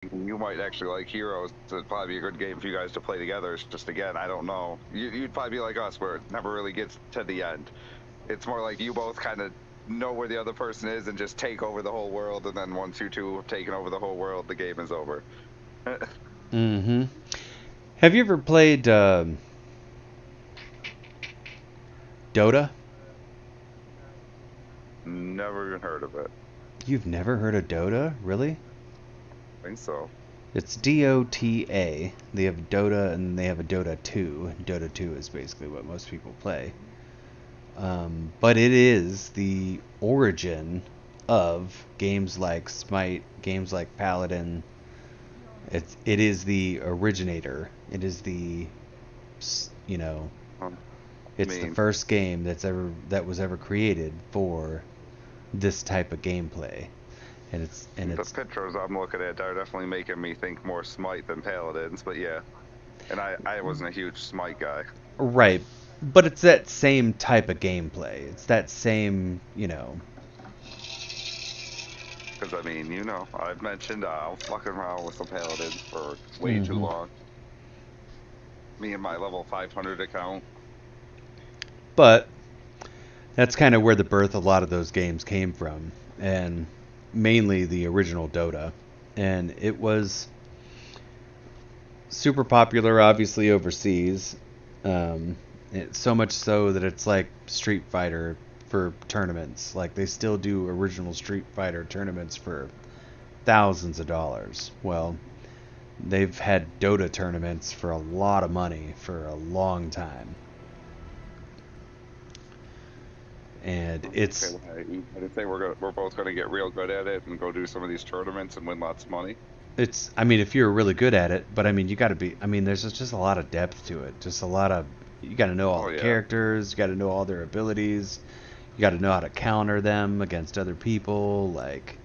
you might actually like Heroes. It'd probably be a good game for you guys to play together. It's just, again, I don't know. You'd probably be like us, where it never really gets to the end. It's more like you both kind of know where the other person is and just take over the whole world. And then once you two have taken over the whole world, the game is over. Mm-hmm. Have you ever played Dota? Never even heard of it. You've never heard of Dota? Really? I think so. It's Dota. They have Dota and they have a Dota 2. Dota 2 is basically what most people play. But it is the origin of games like Smite, games like Paladin. It is the originator. It is the you know Um, I it's the mean, first game that was ever created for this type of gameplay, and the it's pictures I'm looking at are definitely making me think more Smite than Paladins, but yeah. And I wasn't a huge Smite guy. right, but it's that same type of gameplay. It's that same, you know. Because, I mean, I've mentioned I'm fucking around with the Paladins for way too Hmm. long. Me and my level 500 account. But that's kind of where the birth of a lot of those games came from, and mainly the original Dota. And it was super popular, obviously overseas. So much so that it's like Street Fighter for tournaments. Like they still do original Street Fighter tournaments for thousands of dollars. Well, they've had Dota tournaments for a lot of money for a long time. And Okay, it's well, I did say we're both gonna get real good at it and go do some of these tournaments and win lots of money. I mean, if you're really good at it, but I mean, you got to be, I mean, there's just a lot of depth to it. Just a lot of, you got to know all Oh the yeah, characters, you got to know all their abilities, you got to know how to counter them against other people, like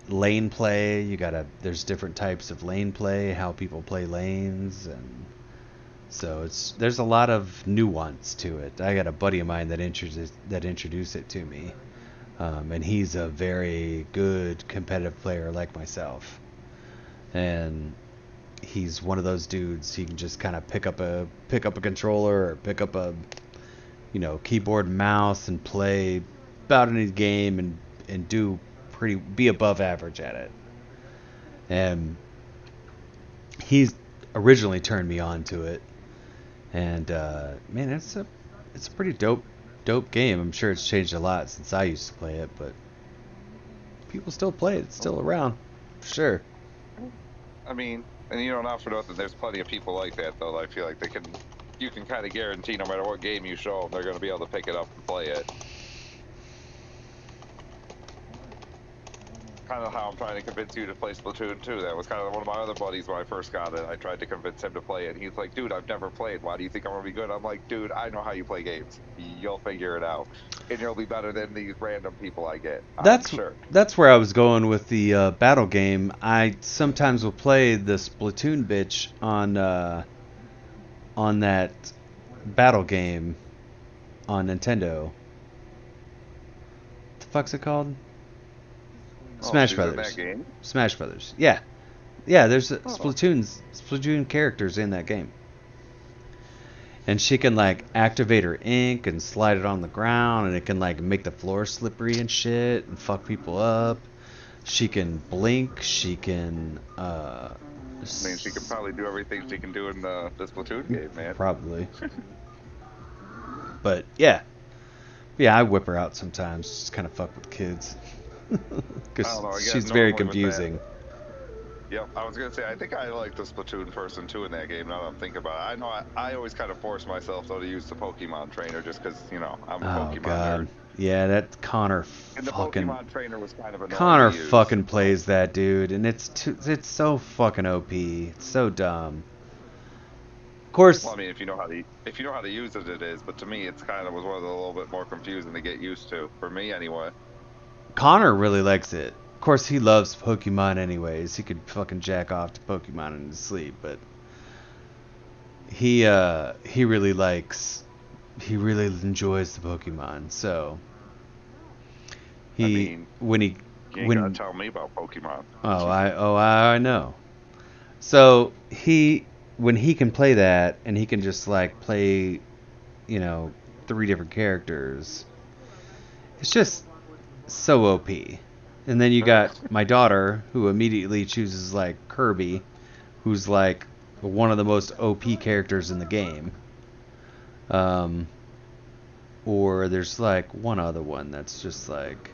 lane play. There's different types of lane play, how people play lanes, and so there's a lot of nuance to it. I got a buddy of mine that introduced it to me, and he's a very good competitive player like myself, and he's one of those dudes. He can just kind of pick up a controller or pick up a keyboard and mouse and play about any game and do pretty be above average at it. And he's originally turned me on to it, and man, it's a pretty dope game. I'm sure it's changed a lot since I used to play it, but people still play it. It's still around, for sure. I mean, and not for nothing, there's plenty of people like that though. I feel like you can kind of guarantee no matter what game you show them, they're gonna be able to pick it up and play it. Kind of how I'm trying to convince you to play Splatoon 2. That was kind of one of my other buddies when I first got it. I tried to convince him to play it. He's like, dude, I've never played. Why do you think I'm going to be good? I'm like, dude, I know how you play games. You'll figure it out. And you'll be better than these random people I get. I'm That's sure. that's where I was going with the battle game. I sometimes will play the Splatoon bitch on that battle game on Nintendo. What the fuck's it called? Oh, Smash she's in that Brothers. game? Smash Brothers. Yeah, yeah. There's Oh. Splatoon characters in that game, and she can like activate her ink and slide it on the ground, and it can like make the floor slippery and shit and fuck people up. She can blink. She can I mean, she can probably do everything she can do in the Splatoon game, man. probably, but yeah, yeah. I whip her out sometimes, just kind of fuck with kids, I don't because know. I guess she's very normally with that. confusing. Yep, I was gonna say I think I like the Splatoon person too in that game. Now that I'm thinking about it, I know I always kind of force myself though to use the Pokemon trainer just because I'm a Oh Pokemon nerd. god. Yeah, that And the Pokemon trainer was kind of annoying to Connor use. fucking plays that dude, and it's so fucking OP. It's so dumb. Of Well, course, I mean, if you know how to use it, it is. But to me, it's kind of was one of the little bit more confusing to get used to. For me, anyway. Connor really likes it. Of course, he loves Pokemon anyways. He could fucking jack off to Pokemon in his sleep, but he really likes he really enjoys the Pokemon. So I he mean, when he You ain't gotta tell me about Pokemon. I know. So when he can play that and he can just like play, 3 different characters, it's just so OP. And then you got my daughter who immediately chooses like Kirby, who's like one of the most OP characters in the game. Or there's like one other one that's just like.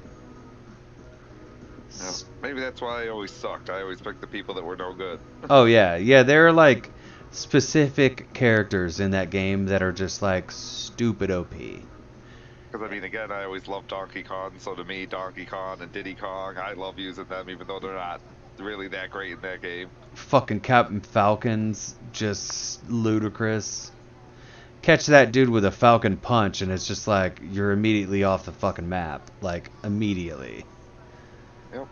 Yeah, maybe that's why I always sucked. I always picked the people that were no good. Oh yeah, there are like specific characters in that game that are just like stupid OP. Because I mean, again, I always loved Donkey Kong, so to me, Donkey Kong and Diddy Kong, I love using them, even though they're not really that great in that game. Fucking Captain Falcon's just ludicrous. Catch that dude with a Falcon punch, and it's just like you're immediately off the fucking map, like immediately. Yep.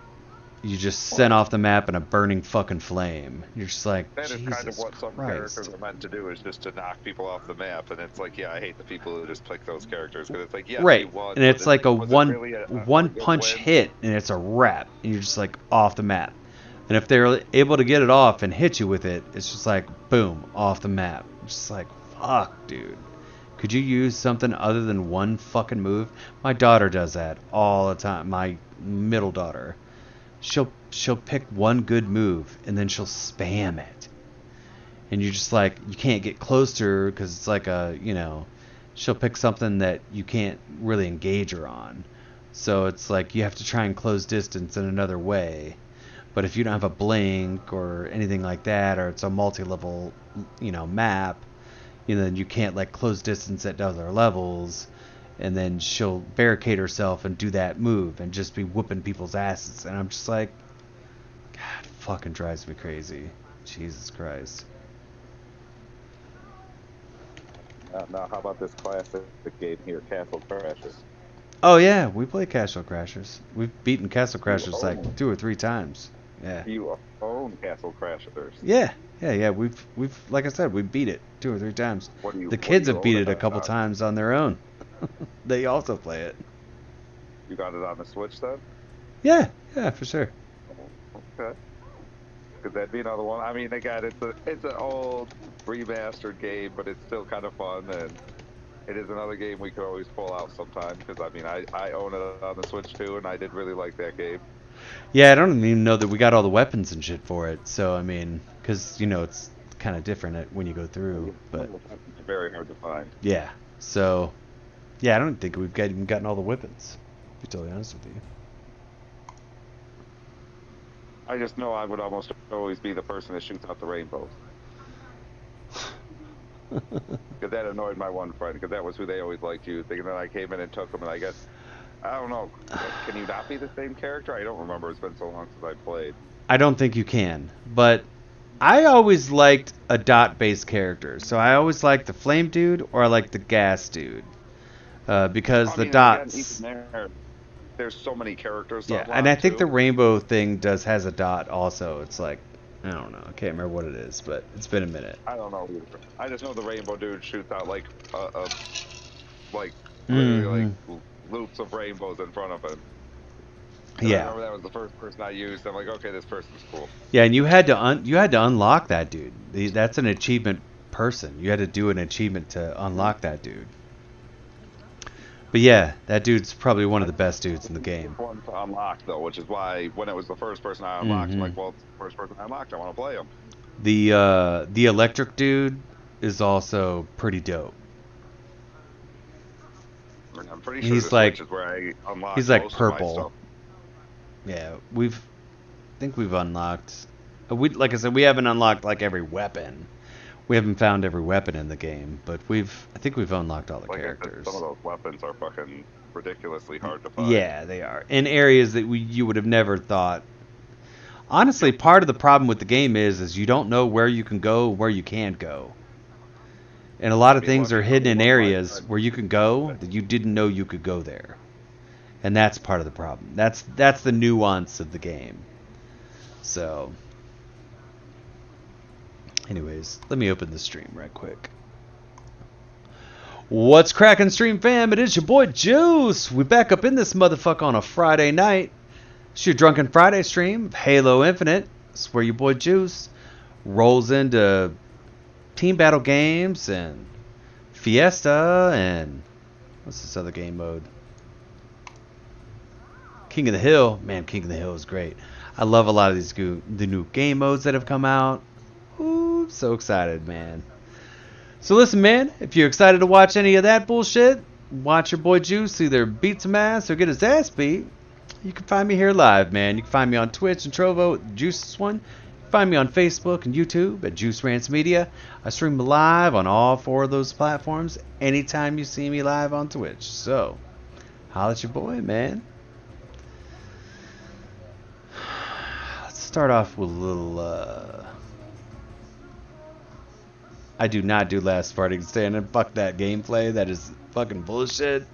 You just sent off the map in a burning fucking flame. You're just like, that is Jesus kind of what some Christ. characters are meant to do, is just to knock people off the map. And it's like, yeah, I hate the people who just pick those characters, because it's like, yeah, right, won, and it's like a one really punch win? hit, and it's a wrap, and you're just like off the map. And if they're able to get it off and hit you with it, it's just like boom, off the map. It's just like, fuck, dude. Could you use something other than one fucking move? My daughter does that all the time. My middle daughter. She'll pick one good move and then she'll spam it. And you're just like, you can't get close to her because it's like she'll pick something that you can't really engage her on. So it's like you have to try and close distance in another way. But if you don't have a blink or anything like that, or it's a multi-level, map, then you can't like close distance at other levels. And then she'll barricade herself and do that move and just be whooping people's asses. And I'm just like, God, fucking drives me crazy. Jesus Christ. Now, how about this classic game here, Castle Crashers? Oh yeah, we play Castle Crashers. We've beaten Castle Crashers like 2 or 3 times. Yeah. You own Castle Crashers? Yeah. We've like I said, we beat it 2 or 3 times. The kids have beat it a couple times on their own. They also play it. You got it on the Switch then? Yeah, for sure. Okay. Could that be another one? I mean, again, it's an old remastered game, but it's still kind of fun, and it is another game we could always pull out sometime. Because I mean, I own it on the Switch too, and I did really like that game. Yeah, I don't even know that we got all the weapons and shit for it. So I mean, because it's kind of different when you go through, but it's very hard to find. Yeah. So. Yeah, I don't think we've even gotten all the weapons, to be totally honest with you. I just know I would almost always be the person that shoots out the rainbows. Because that annoyed my one friend, because that was who they always liked using. And then I came in and took them, and I guess, I don't know, can you not be the same character? I don't remember. It's been so long since I played. I don't think you can, but I always liked a dot-based character. So I always liked the flame dude, or I liked the gas dude. Because the dots. Again, there's so many characters. Yeah, and I think the rainbow thing has a dot also. It's like, I don't know. I can't remember what it is, but it's been a minute. I don't know either. I just know the rainbow dude shoots out like loops of rainbows in front of him. And yeah. I remember that was the first person I used. I'm like, okay, this person's cool. Yeah, and you had to unlock that dude. That's an achievement person. You had to do an achievement to unlock that dude. But yeah, that dude's probably one of the best dudes in the game. One to unlock though, which is why when it was the first person I unlocked, I'm like, well, it's the first person I unlocked. I want to play him. The electric dude is also pretty dope. I'm pretty sure he's like, is where I unlocked he's like most purple. of my stuff. Yeah, I think we've unlocked. Like I said, we haven't unlocked like every weapon. We haven't found every weapon in the game, but I think we've unlocked all the characters. Some of those weapons are fucking ridiculously hard to find. Yeah, they are. In areas that you would have never thought. Honestly, part of the problem with the game is you don't know where you can go, where you can't go. And a lot of things are hidden in areas where you can go that you didn't know you could go there. And that's part of the problem. That's the nuance of the game. So, anyways, let me open the stream right quick. What's cracking, stream fam? It is your boy Juice. We back up in this motherfucker on a Friday night. It's your Drunken Friday stream of Halo Infinite. It's where your boy Juice rolls into team battle games and Fiesta and what's this other game mode? King of the Hill. Man, King of the Hill is great. I love a lot of these the new game modes that have come out. Ooh, so excited, man. So listen, man, if you're excited to watch any of that bullshit, watch your boy Juice either beat some ass or get his ass beat. You can find me here live, man. You can find me on Twitch and Trovo, Juice's one. You can find me on Facebook and YouTube at Juice Rants Media. I stream live on all 4 of those platforms anytime you see me live on Twitch. So, holla at your boy, man. Let's start off with a little, I do not do last Spartan standing. Fuck that gameplay. That is fucking bullshit.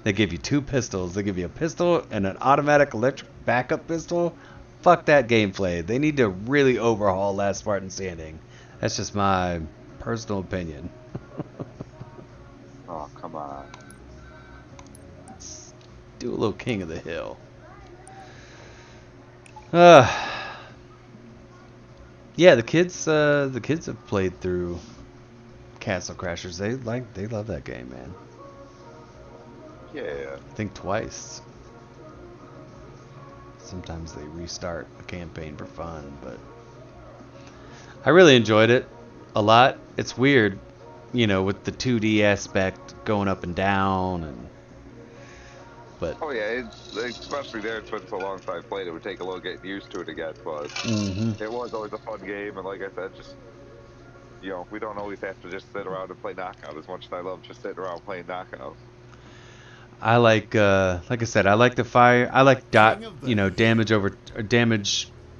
They give you 2 pistols. They give you a pistol and an automatic electric backup pistol. Fuck that gameplay. They need to really overhaul Last Spartan Standing. That's just my personal opinion. Oh, come on. Let's do a little King of the Hill. Yeah, the kids have played through Castle Crashers. They love that game, man. Yeah. I think twice. Sometimes they restart a campaign for fun, but I really enjoyed it a lot. It's weird, you know, with the 2D aspect going up and down, but Oh yeah, especially there. It's been so long since I played. It would take a little getting used to it again, but it was always a fun game. And like I said, just we don't always have to just sit around and play knockout as much as I love just sitting around playing knockout. I like I said, I like the fire. I like damage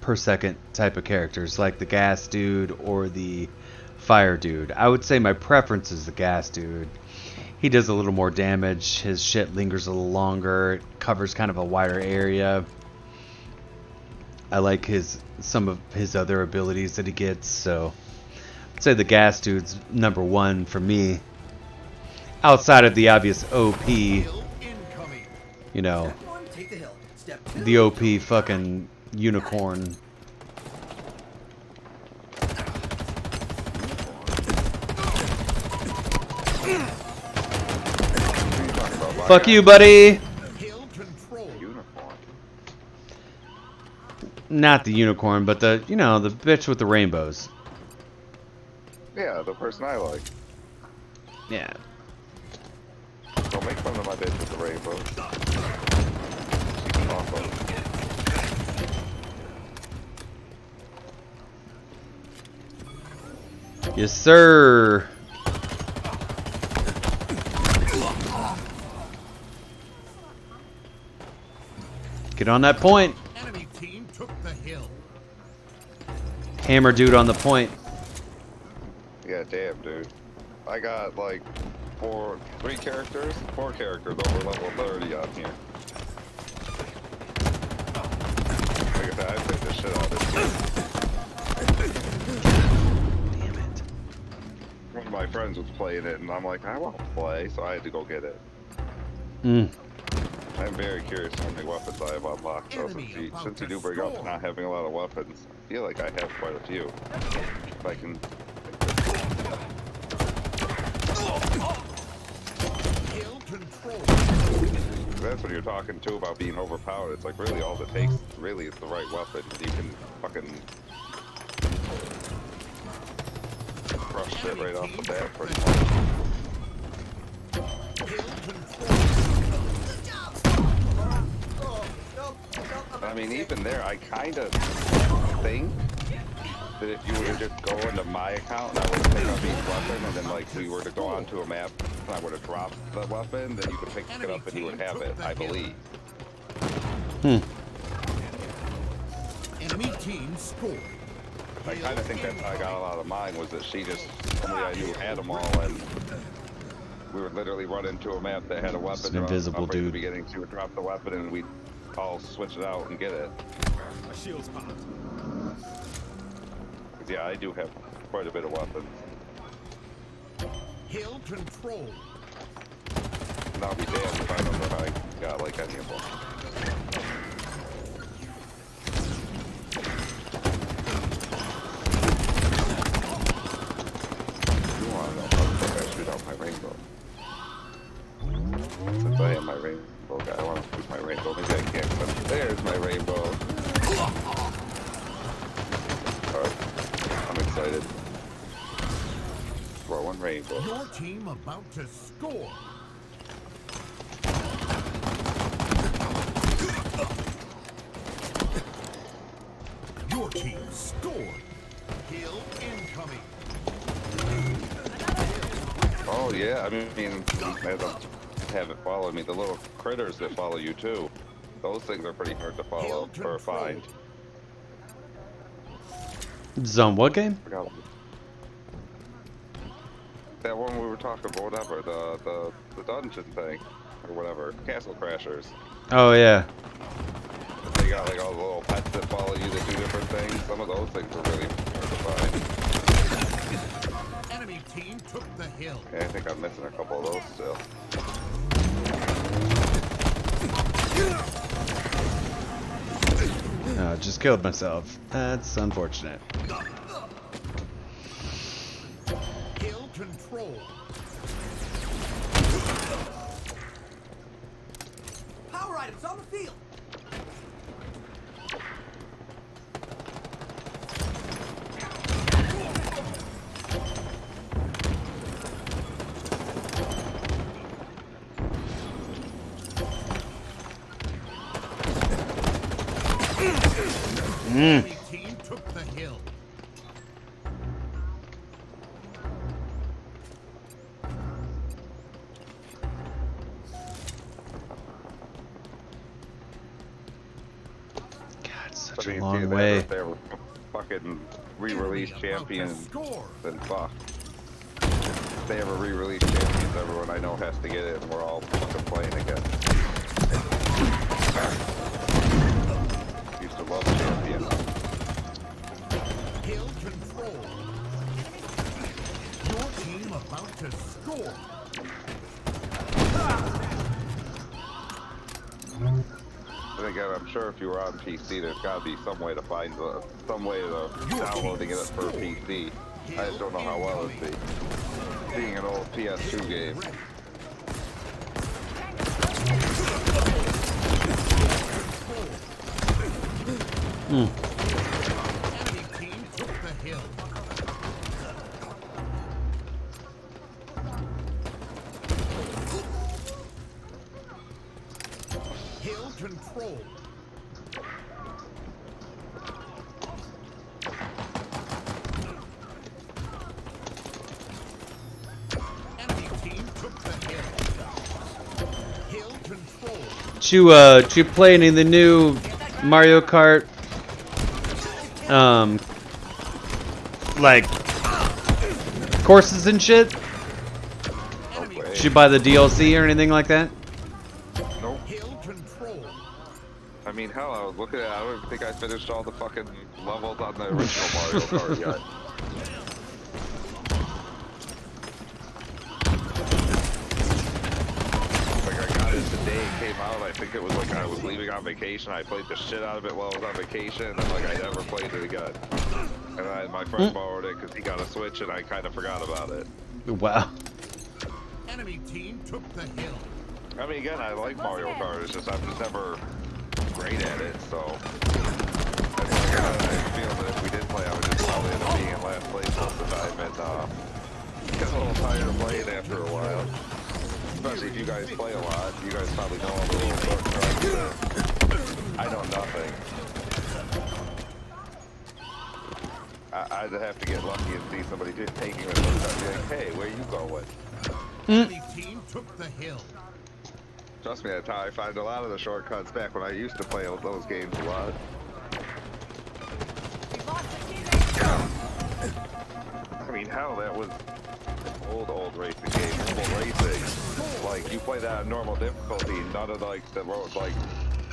per second type of characters, like the gas dude or the fire dude. I would say my preference is the gas dude. He does a little more damage. His shit lingers a little longer. It covers kind of a wider area. I like some of his other abilities that he gets. So I'd say the gas dude's number 1 for me. Outside of the obvious OP, you know, the OP fucking unicorn. Fuck you, buddy. Not the unicorn, but the the bitch with the rainbows. Yeah, the person I like. Yeah. Don't make fun of my bitch with the rainbow. Awesome. Yes, sir. Get on that point. Enemy team took the hill. Hammer dude on the point. Yeah, damn, dude. I got like 4 characters over level 30 on here. Like I said, I played this shit all this year. Damn it. One of my friends was playing it, and I'm like, I won't play, so I had to go get it. I'm very curious how many weapons I have unlocked, so since you do bring up not having a lot of weapons, I feel like I have quite a few. If I can... That's what you're talking too about being overpowered. It's like really all it takes really is the right weapon. You can fucking crush shit right off the bat pretty much. I mean, even there, I kind of think that if you were to just go into my account and I would have picked up each weapon, and then like we were to go onto a map and I would have dropped the weapon, then you could pick it up and you would have it, I believe. Enemy team scored. I kind of think that's how I got a lot of mine, was that somebody I knew had them all, and we would literally run into a map that had a weapon. It's an invisible dude. At the beginning, she would drop the weapon and we'd all switch it out and get it. My shield's popped. Yeah, I do have quite a bit of weapons. Hill control. And I'll be damned if I don't know how I got like any of them. one rainbow. Your team about to score. Your team scored. Kill incoming. Oh yeah, I mean, as I haven't followed me, the little critters that follow you too. Those things are pretty hard to follow or find. Zone what game? Forgot. That one we were talking about, whatever, the dungeon thing, or whatever, Castle Crashers. Oh yeah. They got like all the little pets that follow you that do different things. Some of those things are really hard to find. Enemy team took the hill. Yeah, I think I'm missing a couple of those still. Oh, just killed myself. That's unfortunate. Kill control. Power items on the field. Enemy team took the hill. God, it's such But a you see long that way. if they were fucking re-release Enemy about to champions, score. then fuck. If they ever re-release champions, everyone I know has to get it, and we're all fucking playing again. Used to love champions. Kill control. Your team about to score. And again, I'm sure if you were on PC, there's got to be some way to find some way of downloading it for PC. I just don't know how well it'd be. Being an old PS2 game. Enemy team took the hill. Hill control. Enemy team took the hill. Hill control. Did you play any of the new Mario Kart? Like courses and shit? Enemy Did you buy the DLC or anything like that? Nope. hill control. I mean, hell, I was looking at it. I don't think I finished all the fucking levels on the original Mario Kart yet. Like, I got it the day it came out. I think it was like I was leaving on vacation. I played the shit out of it while I was on vacation, and then like I never played it again. And then my friend borrowed it because he got a Switch, and I kind of forgot about it. Wow. Enemy team took the hill. I mean, again, I like Mario Kart. It's just I'm just never great at it, so. I feel that if we did play, I would just probably end up being in last place most of the time, and get a little tired of playing after a while. Especially if you guys play a lot, you guys probably know all the little shortcuts. I know nothing. I'd have to get lucky and see somebody just taking a shortcut and be like, hey, where you going? Enemy team took the hill. Trust me, that's how I find a lot of the shortcuts back when I used to play those games a lot. I mean, hell, that was old racing game, normal racing. Like, you play that on normal difficulty, none of like the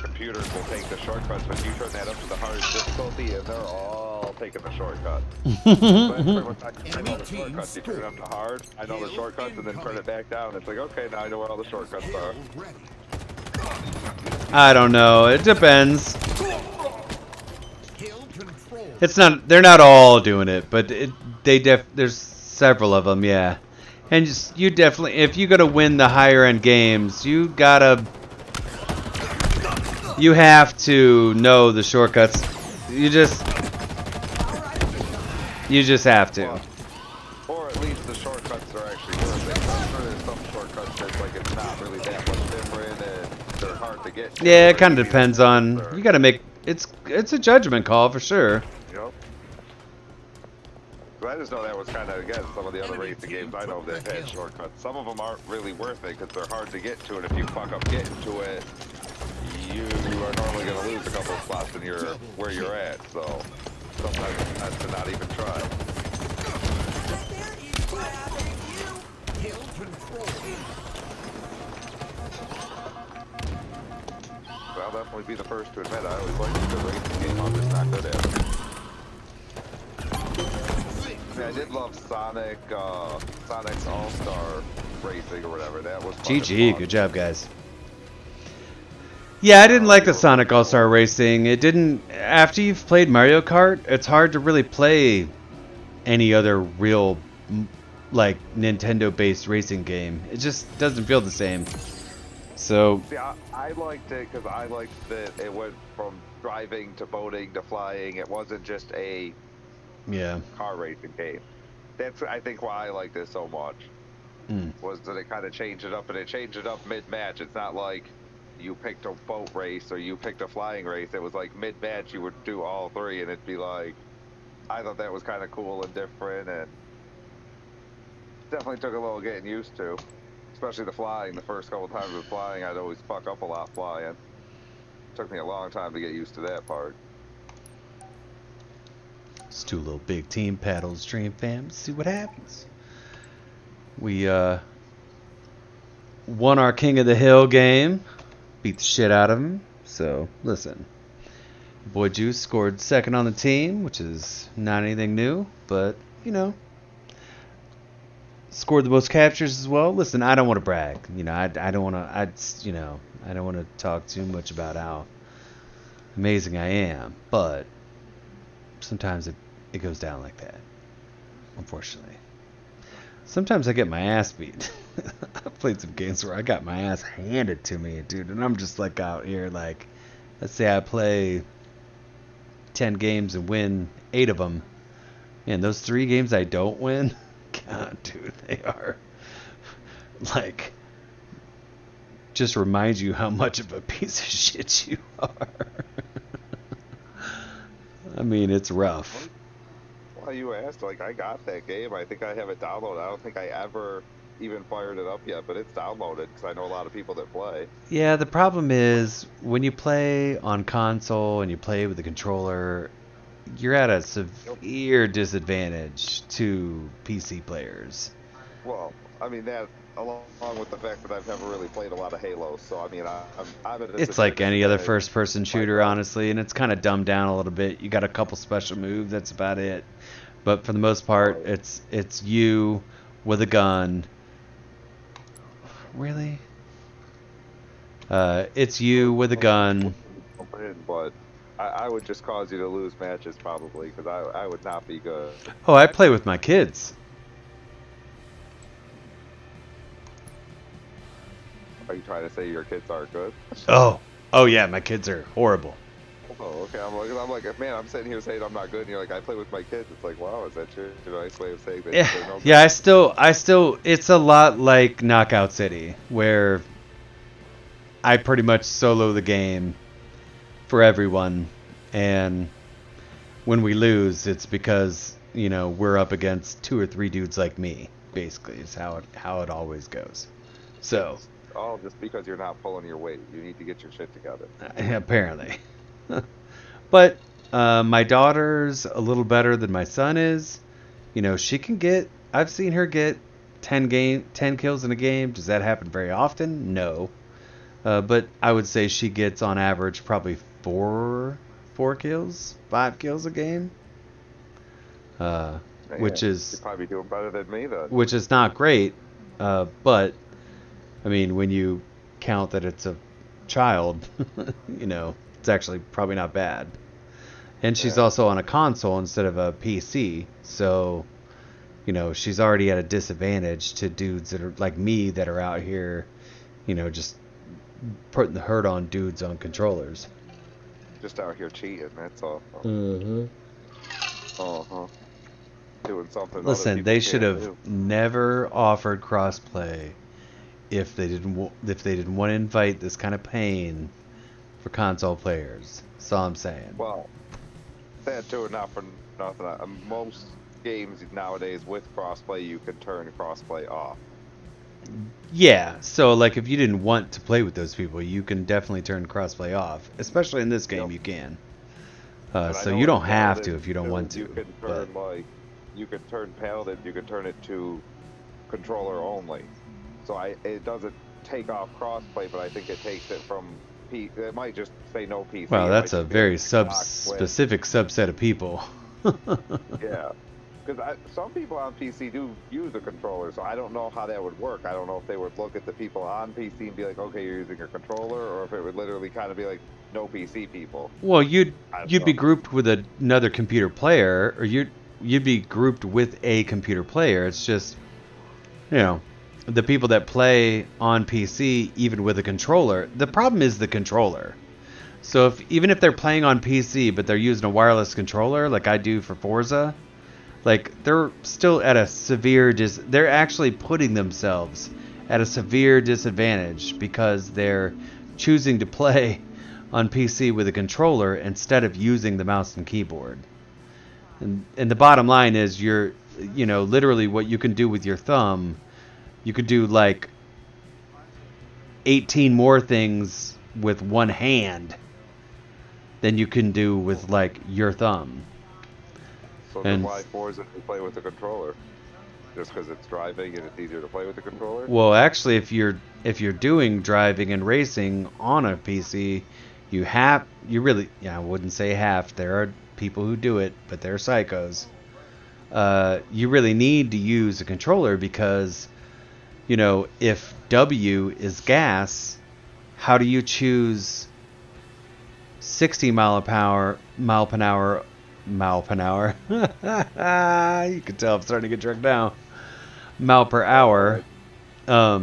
computers will take the shortcuts, but you turn that up to the hardest difficulty, and they're all taking the shortcut. I know the shortcuts. You turn it up to hard, I know the shortcuts, and then turn it back down. It's like, okay, now I know where all the shortcuts are. I don't know. It depends. Hill control. It's not. They're not all doing it, but there's several of them. Yeah, and you definitely, if you're gonna win the higher end games, you have to know the shortcuts. You just have to. Or at least the shortcuts shortcuts are actually worth it. I'm sure there's some shortcuts that's like it's not really that much different and they're hard to get to. Yeah, it kind of depends on. You got to make it's a judgment call for sure. Yep. But I just know that was kind of, again, some of the other racing games I know that had shortcuts. Some of them aren't really worth it because they're hard to get to, and if you fuck up getting to it, you are normally going to lose a couple of spots in where you're at. So sometimes it's best to not even try. There is grabbing you. Hill control. I'll definitely be the first to admit I always liked a good racing game. I'm just not good at it. I mean, I did love Sonic's All-Star Racing or whatever. That was fun. GG, good job, guys. Yeah, I didn't like the Sonic All-Star Racing. It didn't. After you've played Mario Kart, it's hard to really play any other real, like, Nintendo-based racing game. It just doesn't feel the same. So. See, I liked it because I liked that it went from driving to boating to flying. It wasn't just a car racing game. That's, I think, why I liked it so much. Was that it kind of changed it up, and it changed it up mid-match. It's not like you picked a boat race or you picked a flying race. It was like mid-match you would do all three, and it'd be like, I thought that was kind of cool and different, and definitely took a little getting used to. Especially the flying. The first couple times with flying, I'd always fuck up a lot flying. Took me a long time to get used to that part. It's two little big team paddles, Dream Fam. Let's see what happens. We won our King of the Hill game. Beat the shit out of him. So, listen. Boy Juice scored second on the team, which is not anything new, but, you know. Scored the most captures as well. Listen, I don't want to brag. You know, I don't want to, I don't want to talk too much about how amazing I am, but sometimes it goes down like that, unfortunately. Sometimes I get my ass beat. I've played some games where I got my ass handed to me, dude, and I'm just like out here, like, let's say I play 10 games and win 8 of them, and those 3 games I don't win, God, dude, they are, like, just reminds you how much of a piece of shit you are. I mean, it's rough. Well, you asked, like, I got that game. I think I have it downloaded. I don't think I ever even fired it up yet, but it's downloaded because I know a lot of people that play. Yeah, the problem is when you play on console and you play with the controller, you're at a severe disadvantage to PC players. Well, I mean, that along with the fact that I've never really played a lot of Halo, so I mean, I'm at a it's like any other first-person shooter, honestly, and it's kind of dumbed down a little bit. You got a couple special moves, that's about it. But for the most part, it's you with a gun. Really? It's you with a gun. But I would just cause you to lose matches probably because I would not be good. Oh, I play with my kids. Are you trying to say your kids aren't good? Oh yeah, my kids are horrible. Oh, okay. I'm like, man, I'm sitting here saying I'm not good, and you're like, I play with my kids. It's like, wow, is that your nice way of saying that? Yeah, yeah. I still. It's a lot like Knockout City, where I pretty much solo the game for everyone, and when we lose, it's because we're up against 2 or 3 dudes like me. Basically, is how it always goes. So. Oh, just because you're not pulling your weight, you need to get your shit together. Apparently. But my daughter's a little better than my son is. She can get. I've seen her get 10 kills in a game. Does that happen very often? No. But I would say she gets on average probably 4 kills, 5 kills a game. Which is you're probably doing better than me then. Which is not great, but I mean, when you count that it's a child, it's actually probably not bad. And she's also on a console instead of a PC, so she's already at a disadvantage to dudes that are like me that are out here, just putting the hurt on dudes on controllers. Just out here cheating, that's all. Mm-hmm. Uh-huh. doing something. other Listen, people they can't should have do. never offered crossplay if they didn't want to invite this kind of pain for console players. That's all I'm saying. Well, that too, and not for nothing. Most games nowadays with crossplay, you can turn crossplay off. Yeah, so like if you didn't want to play with those people, you can definitely turn crossplay off. Especially in this game, Yep. you can. But I So know you in don't have Paladin to if you don't too, want to. You can But turn you can turn Paladin, you can turn it to controller only. So it doesn't take off crossplay, but I think it takes it from It might just say no PC. well, It that's might a just be very like Xbox with- specific subset of people. Yeah, because some people on PC do use a controller, so I don't know how that would work. I don't know if they would look at the people on PC and be like, okay, you're using your controller, or if it would literally kind of be like no PC people. Well, you'd I don't be know. grouped with another computer player, or you'd be grouped with a computer player. It's just, the people that play on PC, even with a controller. The problem is the controller. So even if they're playing on PC, but they're using a wireless controller, like I do for Forza, like they're still at a severe they're actually putting themselves at a severe disadvantage because they're choosing to play on PC with a controller instead of using the mouse and keyboard. And the bottom line is literally what you can do with your thumb, you could do like 18 more things with one hand than you can do with like your thumb. So then And- why Forza to play with the controller? Just because it's driving and it's easier to play with the controller? Well, actually, if you're doing driving and racing on a PC, I wouldn't say have. There are people who do it, but they're psychos. You really need to use a controller because, if W is gas, how do you choose 60 mile per hour? You can tell I'm starting to get drunk now. Mile per hour. How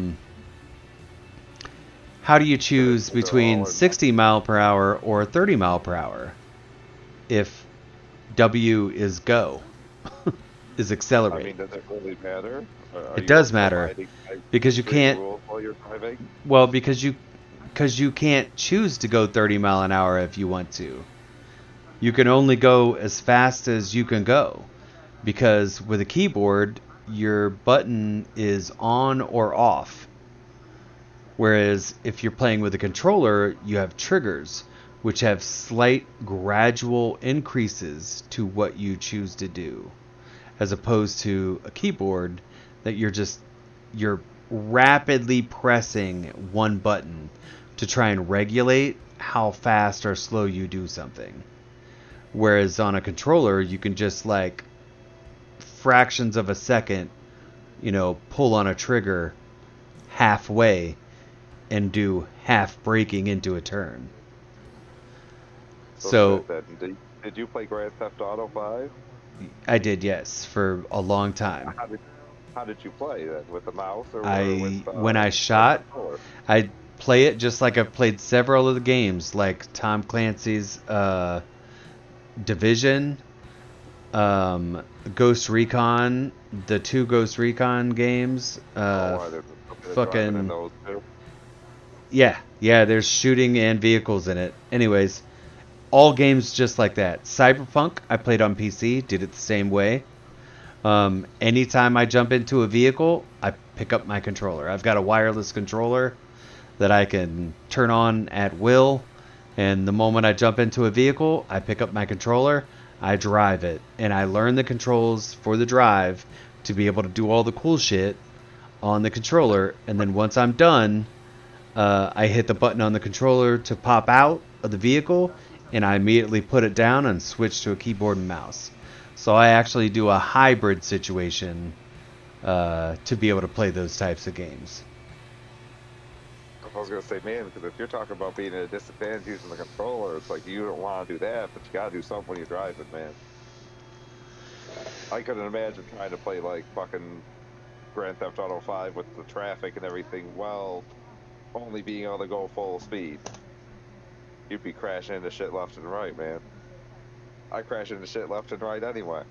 do you choose between 60 mile per hour or 30 mile per hour if W is go, is accelerate? I mean, does it really matter? It does matter, because you can't. While you're driving? Well, because you can't choose to go 30 mile an hour if you want to. You can only go as fast as you can go, because with a keyboard, your button is on or off. Whereas if you're playing with a controller, you have triggers, which have slight gradual increases to what you choose to do, as opposed to a keyboard that you're rapidly pressing one button to try and regulate how fast or slow you do something. Whereas on a controller, you can just like fractions of a second, pull on a trigger halfway and do half braking into a turn. So did you play Grand Theft Auto 5? I did, yes, for a long time. How did you play that? With the mouse or When I shot, I play it just like I've played several of the games, like Tom Clancy's Division, Ghost Recon, the 2 Ghost Recon games, fucking yeah, there's shooting and vehicles in it. Anyways, all games just like that. Cyberpunk, I played on PC, did it the same way. Anytime I jump into a vehicle, I pick up my controller. I've got a wireless controller that I can turn on at will, and the moment I jump into a vehicle, I pick up my controller, I drive it, and I learn the controls for the drive to be able to do all the cool shit on the controller, and then once I'm done, I hit the button on the controller to pop out of the vehicle, and I immediately put it down and switch to a keyboard and mouse. So I actually do a hybrid situation to be able to play those types of games. I was gonna say, man, because if you're talking about being at a disadvantage using the controller, it's like you don't want to do that, but you gotta do something when you're driving, man. I couldn't imagine trying to play like fucking Grand Theft Auto 5 with the traffic and everything while only being able to go full speed. You'd be crashing into shit left and right, man. I crash into shit left and right anyway.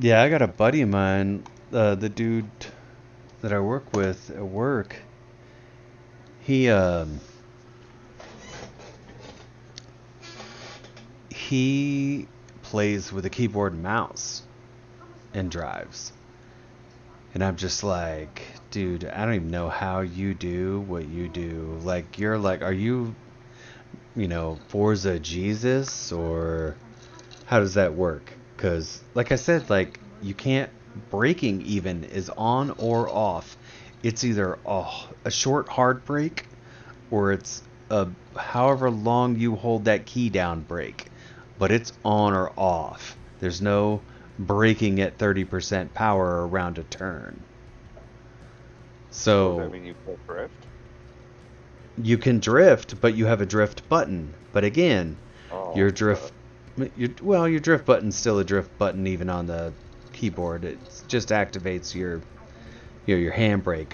Yeah, I got a buddy of mine, the dude that I work with at work. He he plays with a keyboard and mouse and drives. And I'm just like, dude, I don't even know how you do what you do. Like, you're like, are you, Forza Jesus, or how does that work? Because, like I said, like, you can't, braking even is on or off. It's either a short hard brake, or it's a however long you hold that key down brake. But it's on or off. There's no braking at 30% power around a turn. So does So that mean you play drift? you can drift, but you have a drift button. But again, Oh, your drift, your drift button's still a drift button even on the keyboard. It just activates your handbrake.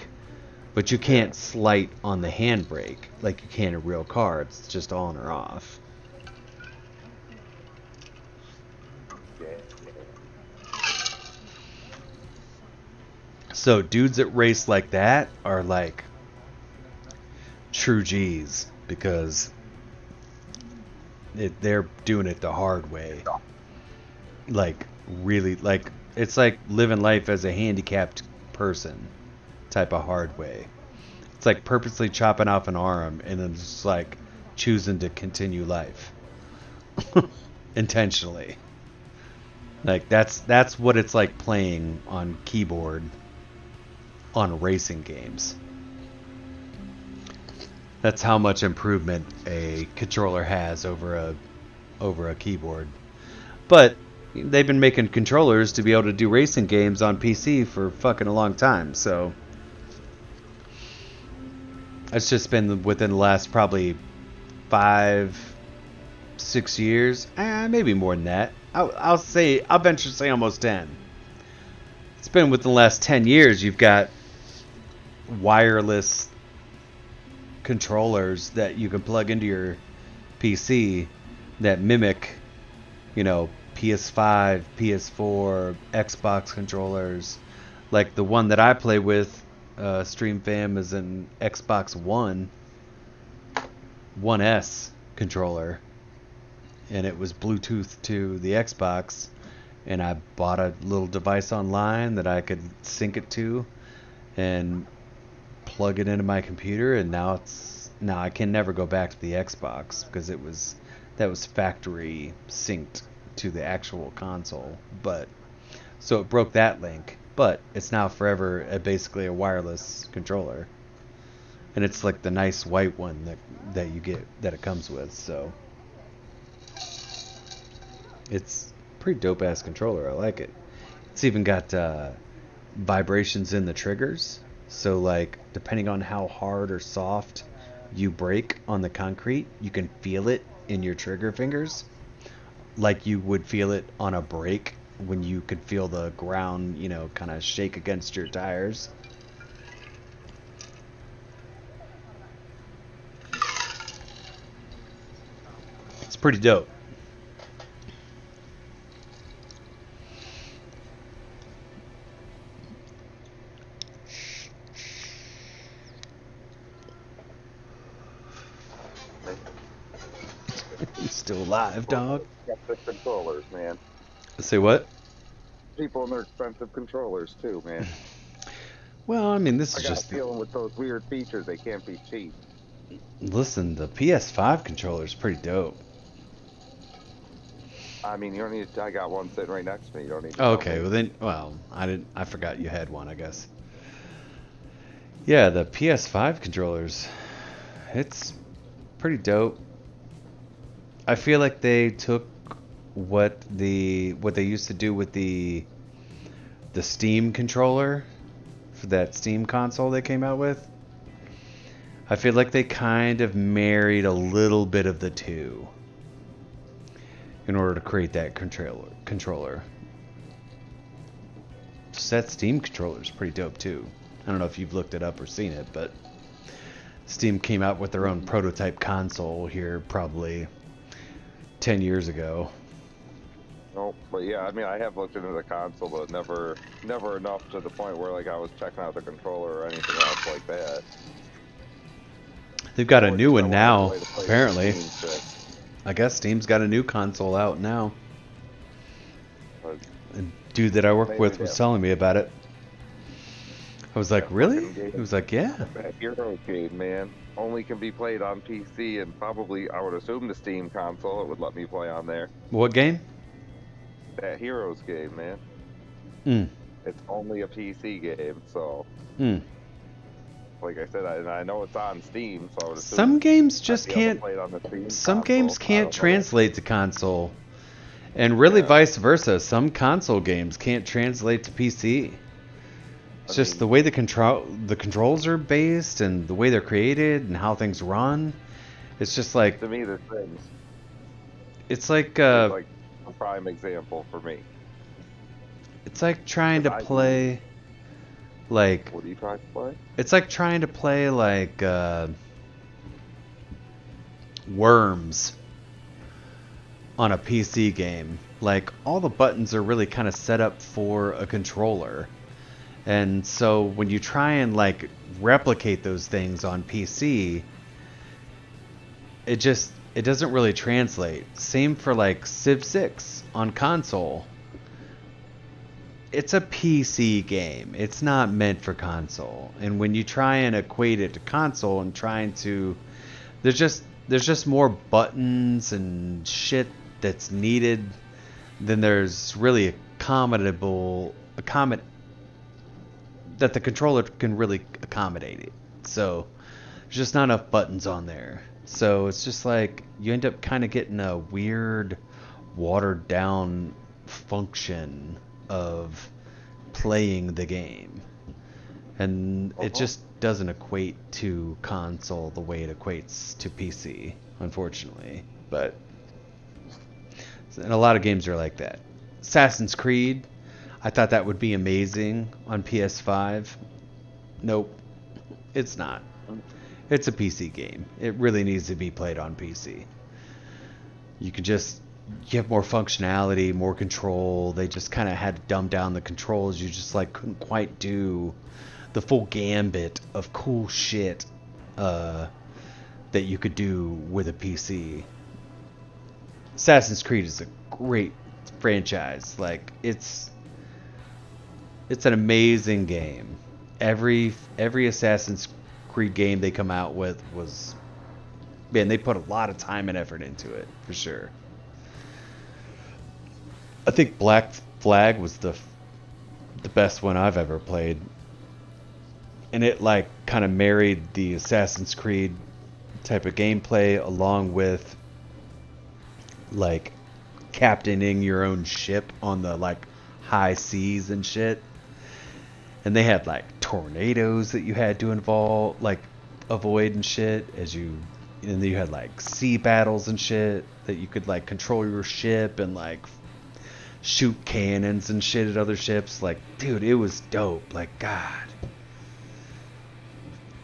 But you can't slight on the handbrake like you can in real car. It's just on or off. yeah. So dudes that race like that are like true G's, because they're doing it the hard way. Like, really, like, it's like living life as a handicapped person type of hard way. It's like purposely chopping off an arm and then just like choosing to continue life intentionally. Like, that's what it's like playing on keyboard on racing games. That's how much improvement a controller has over a keyboard. But they've been making controllers to be able to do racing games on PC for fucking a long time, so it's just been within the last probably 5-6 years, maybe more than that. I'll venture to say almost 10. It's been within the last 10 years you've got wireless controllers that you can plug into your PC that mimic, PS5, PS4, Xbox controllers. Like the one that I play with, StreamFam, is an Xbox One S controller, and it was Bluetooth to the Xbox, and I bought a little device online that I could sync it to and plug it into my computer, and now I can never go back to the Xbox because that was factory synced to the actual console. But so it broke that link, but it's now forever basically a wireless controller, and it's like the nice white one that you get, that it comes with. So it's a pretty dope ass controller. I like it. It's even got vibrations in the triggers, so like depending on how hard or soft you brake on the concrete, you can feel it in your trigger fingers like you would feel it on a brake when you could feel the ground, kind of shake against your tires. It's pretty dope. He's still alive, dog. Expensive controllers, man. Say what? People and their expensive controllers too, man. Well, I mean, this I is got a just... feeling with those weird features, they can't be cheap. Listen, the PS5 controller is pretty dope. I mean, you don't need. I got one sitting right next to me. You don't need. Oh, okay, I forgot you had one, I guess. Yeah, the PS5 controllers, it's pretty dope. I feel like they took what they used to do with the Steam controller for that Steam console they came out with. I feel like they kind of married a little bit of the two in order to create that controller. Just that Steam controller is pretty dope too. I don't know if you've looked it up or seen it, but Steam came out with their own prototype console here probably 10 years ago. No, but yeah, I mean, I have looked into the console, but never enough to the point where like I was checking out the controller or anything else like that. They've got a Or new just I one wanted a now, way to play apparently. Steam shit. I guess Steam's got a new console out now. But A dude that I work maybe with was that- telling me about it. I was like, that really? fucking game. He was like, yeah. That Heroes game, man, only can be played on PC and probably I would assume the Steam console it would let me play on there. What game? That Heroes game, man, Mm. it's only a PC game, so Mm. like I said, I know it's on Steam, so I would assume Some games I'd just be able to can't. play it on the Steam Some console. games I can't don't know. translate to console, and really Yeah. vice versa. Some console games can't translate to PC. It's I just mean- the way the controls are based and the way they're created and how things run. It's just like To me, this thing's it's like like a prime example for me. it's like trying to 'Cause I play like What are you trying to play? it's like trying to play like Worms on a PC game. Like all the buttons are really kind of set up for a controller. And so when you try and like replicate those things on PC, it doesn't really translate. Same for like Civ 6 on console. It's a PC game. It's not meant for console. And when you try and equate it to console and trying to there's just more buttons and shit that's needed than there's really that the controller can really accommodate it. So there's just not enough buttons on there. So it's just like you end up kind of getting a weird watered down function of playing the game. And it just doesn't equate to console the way it equates to PC, unfortunately. But and a lot of games are like that. Assassin's Creed, I thought that would be amazing on PS5. Nope, it's not. It's a PC game. It really needs to be played on PC. You have more functionality, more control. They just kind of had to dumb down the controls. You just like couldn't quite do the full gambit of cool shit that you could do with a PC. Assassin's Creed is a great franchise. Like it's an amazing game. Every Assassin's Creed game they come out with was, man, they put a lot of time and effort into it for sure. I think Black Flag was the best one I've ever played, and it like kind of married the Assassin's Creed type of gameplay along with like captaining your own ship on the like high seas and shit. And they had like tornadoes that you had to avoid and shit and then you had like sea battles and shit that you could like control your ship and like shoot cannons and shit at other ships. Like, dude, it was dope. Like, God.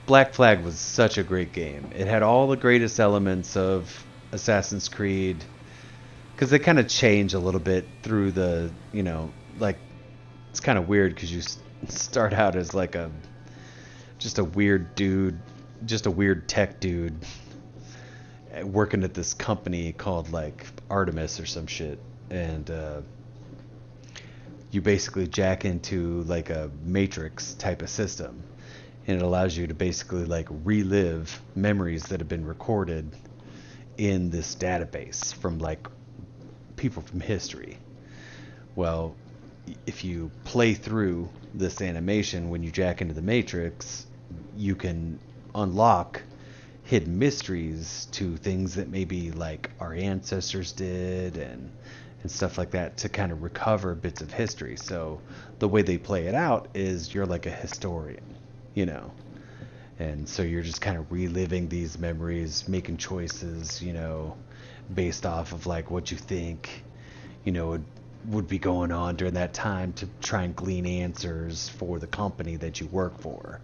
Black Flag was such a great game. It had all the greatest elements of Assassin's Creed, because they kind of change a little bit through the, like, it's kind of weird because you start out as like just a weird dude, just a weird tech dude working at this company called like Artemis or some shit, and you basically jack into like a Matrix type of system, and it allows you to basically like relive memories that have been recorded in this database from like people from history. Well, if you play through this animation when you jack into the Matrix, you can unlock hidden mysteries to things that maybe like our ancestors did and stuff like that to kind of recover bits of history. So the way they play it out is you're like a historian, and so you're just kind of reliving these memories, making choices, based off of like what you think, would be going on during that time to try and glean answers for the company that you work for.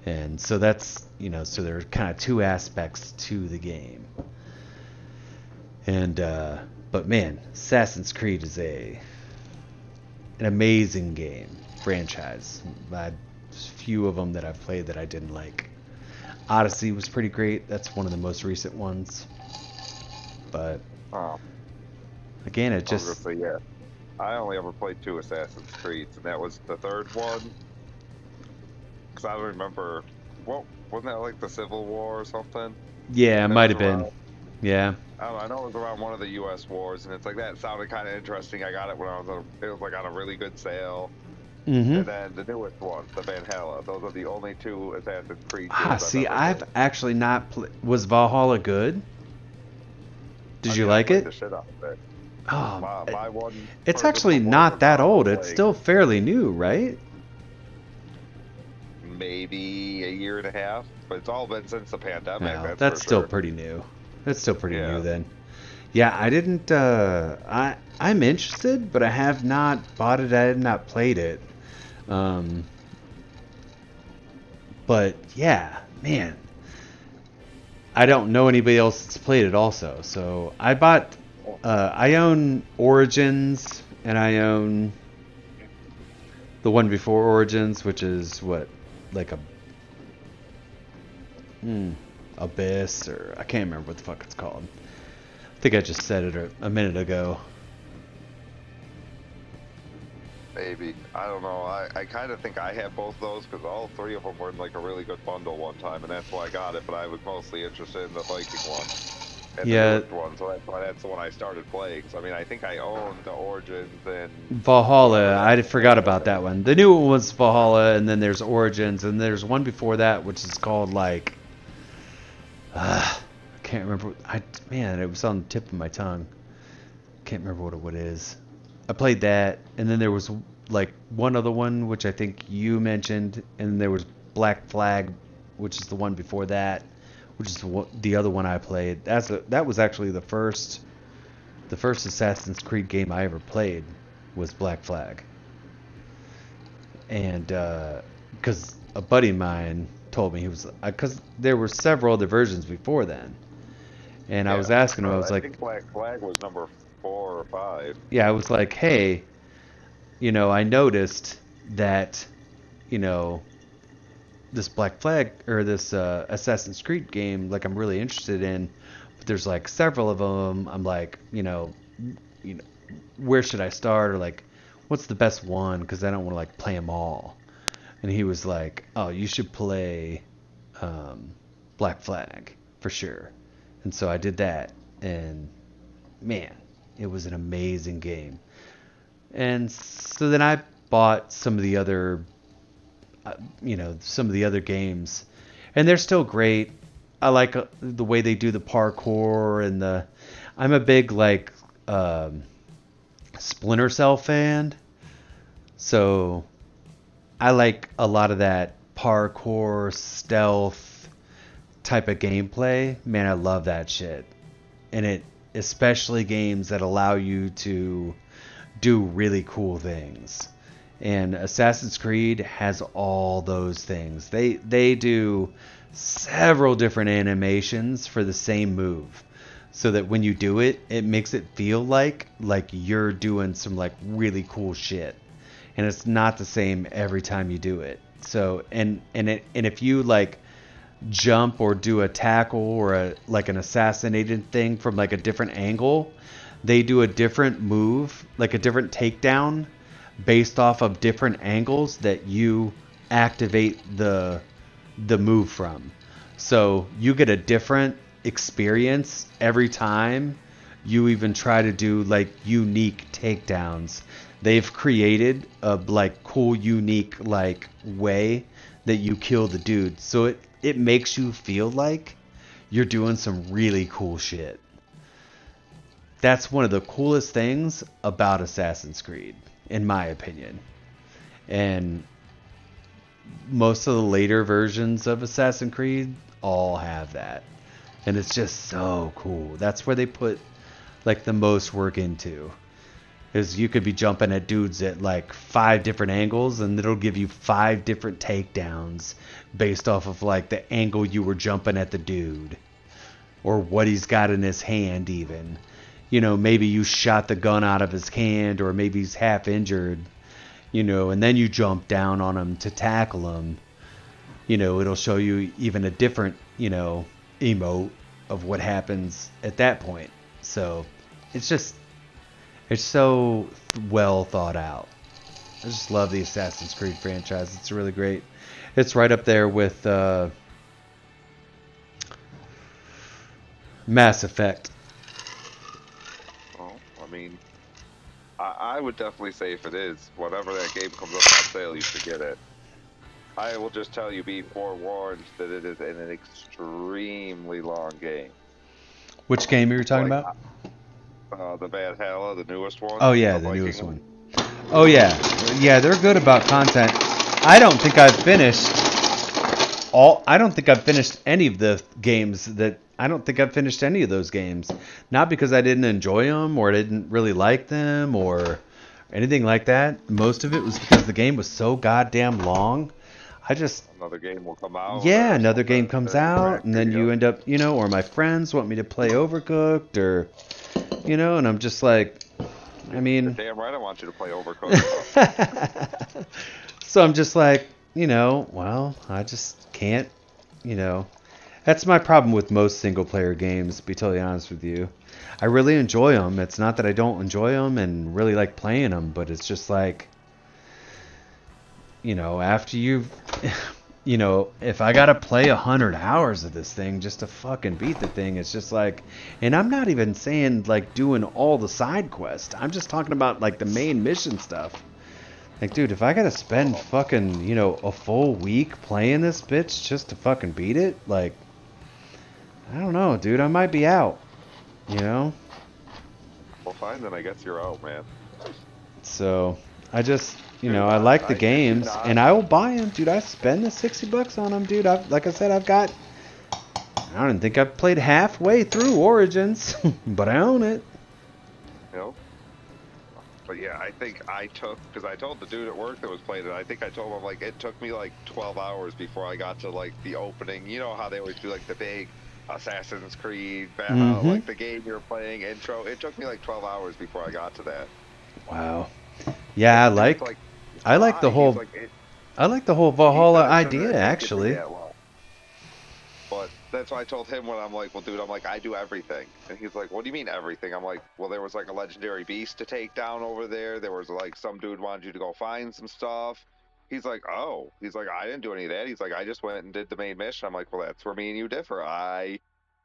And so that's, so there are kind of two aspects to the game. And But man, Assassin's Creed is an amazing game franchise. There's few of them that I've played that I didn't like. Odyssey was pretty great. That's one of the most recent ones. But again, it just... I was gonna say, yeah. I only ever played 2 Assassin's Creeds, and that was the third one. Because I don't remember... What, wasn't that like the Civil War or something? Yeah, it might have been. Yeah. I don't know, I know it was around one of the U.S. wars, and it's like that sounded kind of interesting. I got it when it was like on a really good sale. Mm-hmm. And then the newest one, the Valhalla. Those are the only 2 Assassin's Creed games See, I've I've actually not was Valhalla good? Did you like it? The shit out of it. Oh, my one. It's actually not that old. It's still fairly new, right? Maybe a year and a half, but it's all been since the pandemic. No, that's that's for still sure. pretty new. That's still pretty new then. Yeah, I didn't. I'm interested, but I have not bought it. I have not played it. But yeah, man, I don't know anybody else that's played it also. So I bought. I own Origins, and I own the one before Origins, which is what, like Abyss, or I can't remember what the fuck it's called. I think I just said it a minute ago. Maybe. I don't know. I kind of think I have both those because all 3 of them were in like a really good bundle one time, and that's why I got it. But I was mostly interested in the Viking one. And Yeah. the newest one, so that's why that's the one I started playing. So I mean, I think I own the Origins and Valhalla, I forgot about that one. The new one was Valhalla, and then there's Origins, and there's one before that which is called like I can't remember. Man, it was on the tip of my tongue. Can't remember what it is. I played that, and then there was like one other one which I think you mentioned, and then there was Black Flag, which is the one before that, which is the other one I played. That was actually the first Assassin's Creed game I ever played was Black Flag. And because a buddy of mine told me, he was, because there were several other versions before then, and I was asking him, I was like, think Black Flag was number 4 or 5. yeah, I was like, hey, I noticed that, this Black Flag or this Assassin's Creed game, like I'm really interested in, but there's like several of them. I'm like, where should I start, or like, what's the best one? Because I don't want to like play them all. And he was like, oh, you should play Black Flag for sure. And so I did that, and man, it was an amazing game. And so then I bought some of the other games, and they're still great. I like the way they do the parkour, and I'm a big like Splinter Cell fan, so I like a lot of that parkour stealth type of gameplay. Man, I love that shit. And especially games that allow you to do really cool things. And Assassin's Creed has all those things. They do several different animations for the same move, so that when you do it, it makes it feel like you're doing some like really cool shit. And it's not the same every time you do it. So and if you like jump or do a tackle or an assassinated thing from like a different angle, they do a different move, like a different takedown, based off of different angles that you activate the move from. So you get a different experience every time you even try to do like unique takedowns. They've created a like cool, unique like way that you kill the dude. So it makes you feel like you're doing some really cool shit. That's one of the coolest things about Assassin's Creed, in my opinion. And most of the later versions of Assassin's Creed all have that. And it's just so cool. That's where they put like the most work into. Is you could be jumping at dudes at like 5 different angles, and it'll give you 5 different takedowns based off of like the angle you were jumping at the dude, or what he's got in his hand even. you know, maybe you shot the gun out of his hand, or maybe he's half injured, you know, and then you jump down on him to tackle him. You know, it'll show you even a different, you know, emote of what happens at that point. So it's so well thought out. I just love the Assassin's Creed franchise. It's really great. It's right up there with Mass Effect. Well, I mean, I would definitely say if it is, whenever that game comes up on sale, you should get it. I will just tell you, be forewarned, that it is an extremely long game. Which game are you talking about? The Valhalla, the newest one. Oh yeah, the newest one. Oh yeah, yeah, they're good about content. I don't think I've finished any of the games that. I don't think I've finished any of those games. Not because I didn't enjoy them or didn't really like them or anything like that. Most of it was because the game was so goddamn long. Another game will come out. Yeah, another game comes out, and then you end up, you know, or my friends want me to play Overcooked, or, you know, and I'm just like, I mean. Damn right I want you to play Overcooked. So I'm just like, you know, well, I just can't, you know. That's my problem with most single-player games, to be totally honest with you. I really enjoy them. It's not that I don't enjoy them and really like playing them, but it's just like, you know, after you've, you know, if I gotta play 100 hours of this thing just to fucking beat the thing, it's just like, and I'm not even saying like doing all the side quests. I'm just talking about like the main mission stuff. Like, dude, if I gotta spend fucking, you know, a full week playing this bitch just to fucking beat it, like, I don't know, dude, I might be out, you know? Well, fine, then I guess you're out, man. So, I just, you know, I like the games, and I will buy them, dude. I spend the $60 on them, dude. Like I said, I don't think I've played halfway through Origins, but I own it. You know? But yeah, I think because I told the dude at work that was playing it, I think I told him, like, it took me like 12 hours before I got to like the opening. You know how they always do like the big Assassin's Creed, like the game you're playing intro. It took me like 12 hours before I got to that. Wow. Yeah, I like the whole Valhalla idea, actually. But that's why I told him when I'm like, well, dude, I'm like, I do everything. And he's like, what do you mean everything? I'm like, well, there was like a legendary beast to take down over there. There was like some dude wanted you to go find some stuff. He's like, oh. He's like, I didn't do any of that. He's like, I just went and did the main mission. I'm like, well, that's where me and you differ. I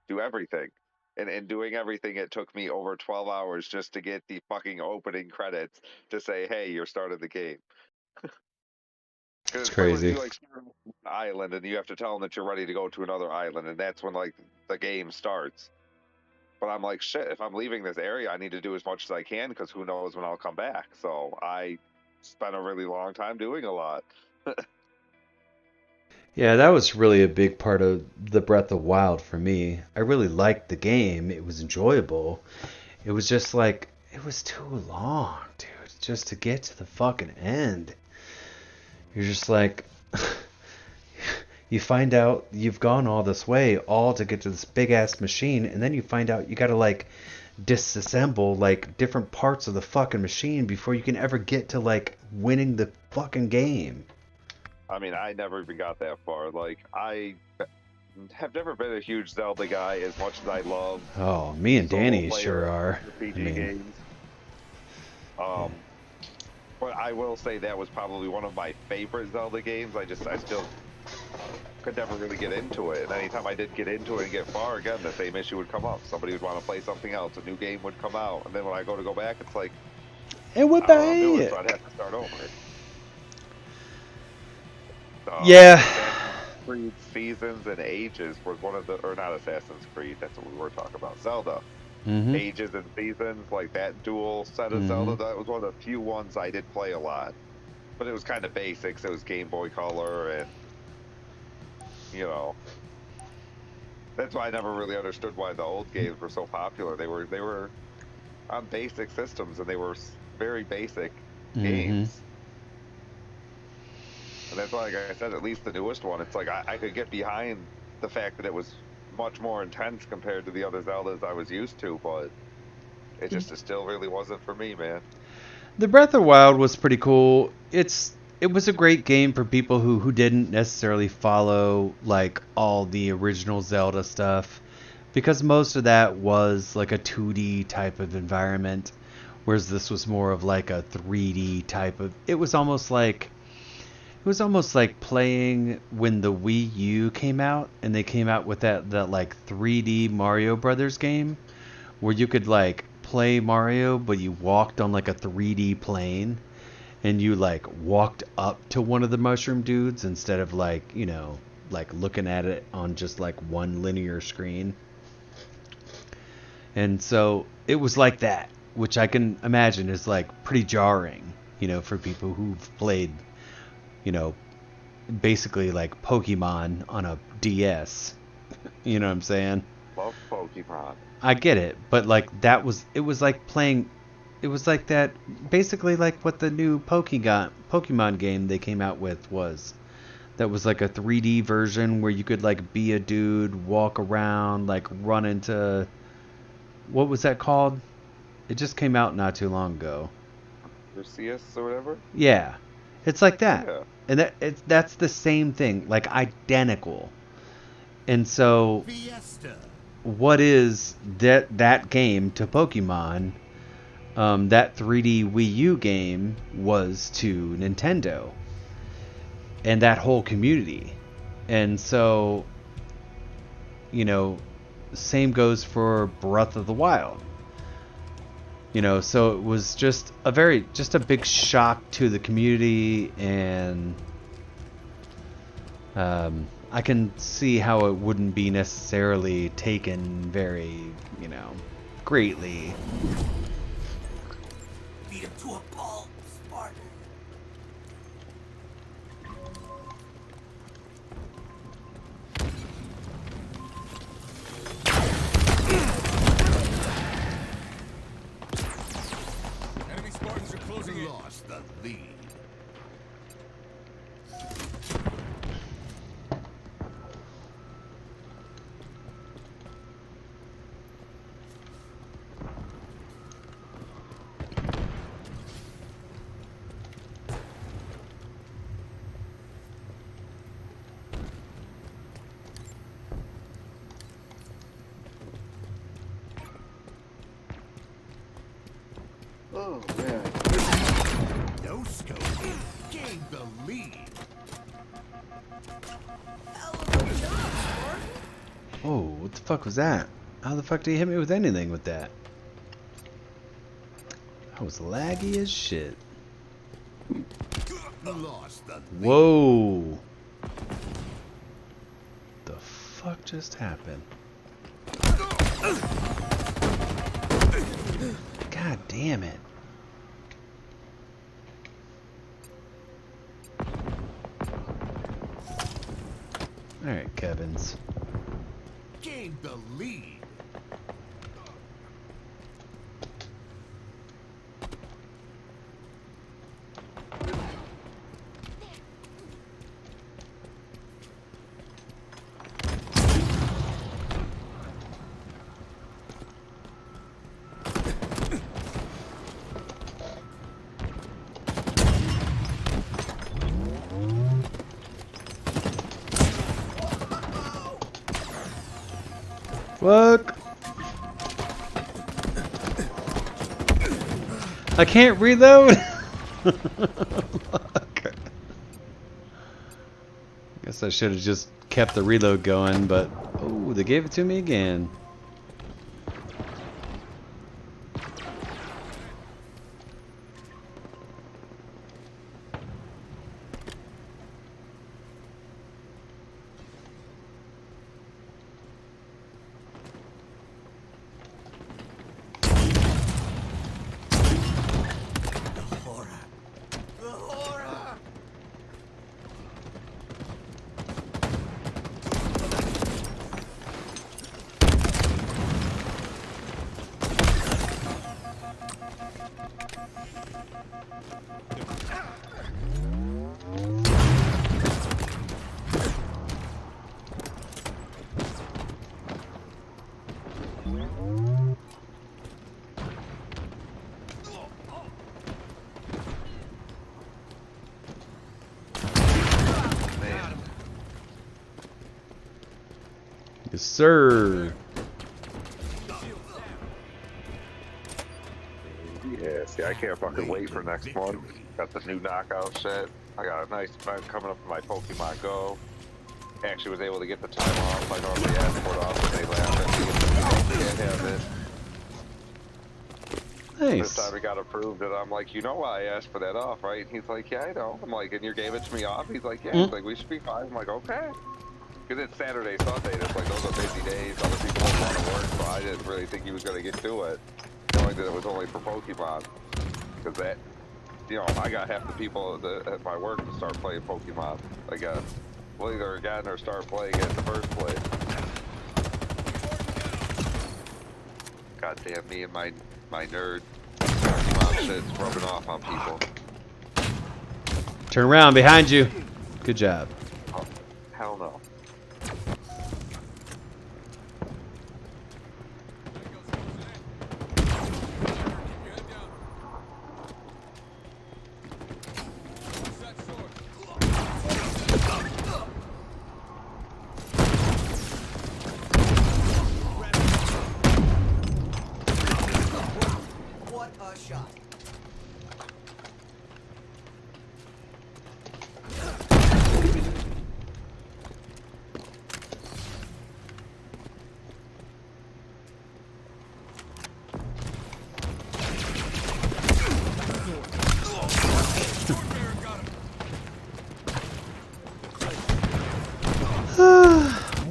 do everything. And in doing everything, it took me over 12 hours just to get the fucking opening credits to say, hey, you're starting the game. It's crazy. You like start an island and you have to tell them that you're ready to go to another island, and that's when like the game starts. But I'm like, shit, if I'm leaving this area, I need to do as much as I can, because who knows when I'll come back. So I spent a really long time doing a lot. Yeah, that was really a big part of the Breath of Wild for me. I really liked the game. It was enjoyable. It was just like, it was too long, dude, just to get to the fucking end. You're just like, you find out you've gone all this way, all to get to this big ass machine, and then you find out you gotta like disassemble like different parts of the fucking machine before you can ever get to like winning the fucking game. I mean, I never even got that far. Like, I have never been a huge Zelda guy as much as I love. Oh, me and Danny sure are. RPG games. But I will say that was probably one of my favorite Zelda games. I still could never really get into it. And anytime I did get into it and get far, again, the same issue would come up. Somebody would want to play something else. A new game would come out. And then when I go back, it's like, it would be. So I'd have to start over. Yeah. Assassin's Creed Seasons and Ages was one of the, or not Assassin's Creed, that's what we were talking about, Zelda. Ages and Seasons, like that dual set of Zelda, that was one of the few ones I did play a lot. But it was kind of basics. It was Game Boy Color, and, you know, that's why I never really understood why the old games were so popular. They were on basic systems, and they were very basic games. And that's why, like I said, at least the newest one, it's like I could get behind the fact that it was much more intense compared to the other Zeldas I was used to, but It still really wasn't for me, man. The Breath of the Wild was pretty cool. It was a great game for people who didn't necessarily follow like all the original Zelda stuff, because most of that was like a 2D type of environment, whereas this was more of like a 3D type of. It was almost like playing when the Wii U came out and they came out with that like 3D Mario Brothers game where you could like play Mario but you walked on like a 3D plane and you like walked up to one of the mushroom dudes instead of like, like looking at it on just like one linear screen. And so it was like that, which I can imagine is like pretty jarring, for people who've played basically like Pokemon on a DS. You know what I'm saying? Love Pokemon. I get it, but like it was like playing, it was like that, basically like what the new Pokemon game they came out with was. That was like a 3D version where you could like be a dude, walk around, like run into, what was that called? It just came out not too long ago. Lucius or whatever? Yeah. It's like that. Yeah. And that's the same thing, like identical. And so Fiesta. what is that game to Pokemon? That 3D Wii U game was to Nintendo and that whole community. And so, same goes for Breath of the Wild. So it was just a big shock to the community, and I can see how it wouldn't be necessarily taken very, greatly. Beat him to a pulp, Spartan. Enemy Spartans are closing in. Lost the lead. Oh, man. No scope. Gained the lead. Hell of a job, Spartan. Oh, what the fuck was that? How the fuck did he hit me with anything with that? I was laggy as shit. Lost the lead. Whoa. The fuck just happened? God damn it. Alright, Kevins. Gained the lead. Fuck. I can't reload. Fuck. Guess I should have just kept the reload going, but oh, they gave it to me again. The horror! Yes, sir. Yeah, see, I can't fucking wait for next month. Got the new knockout shit. I got a nice event coming up for my Pokemon Go. Actually was able to get the time off. I normally ask for it off, but they laugh at me and can't have it. This Nice. time it got approved, and I'm like, you know why I asked for that off, right? And he's like, yeah, I know. I'm like, and you gave it to me off? He's like, yeah. He's like, we should be fine. I'm like, okay. Because it's Saturday, Sunday, and it's like, those are busy days. Other people don't want to work, so I didn't really think he was going to get to it. Knowing that it was only for Pokemon. Because that, you know, I got half the people at my work to start playing Pokemon. I guess. Well, either again or start playing it in the first place. God damn, me and my nerd Pokemon shit's rubbing off on people. Turn around behind you. Good job. Oh, hell no. What a shot.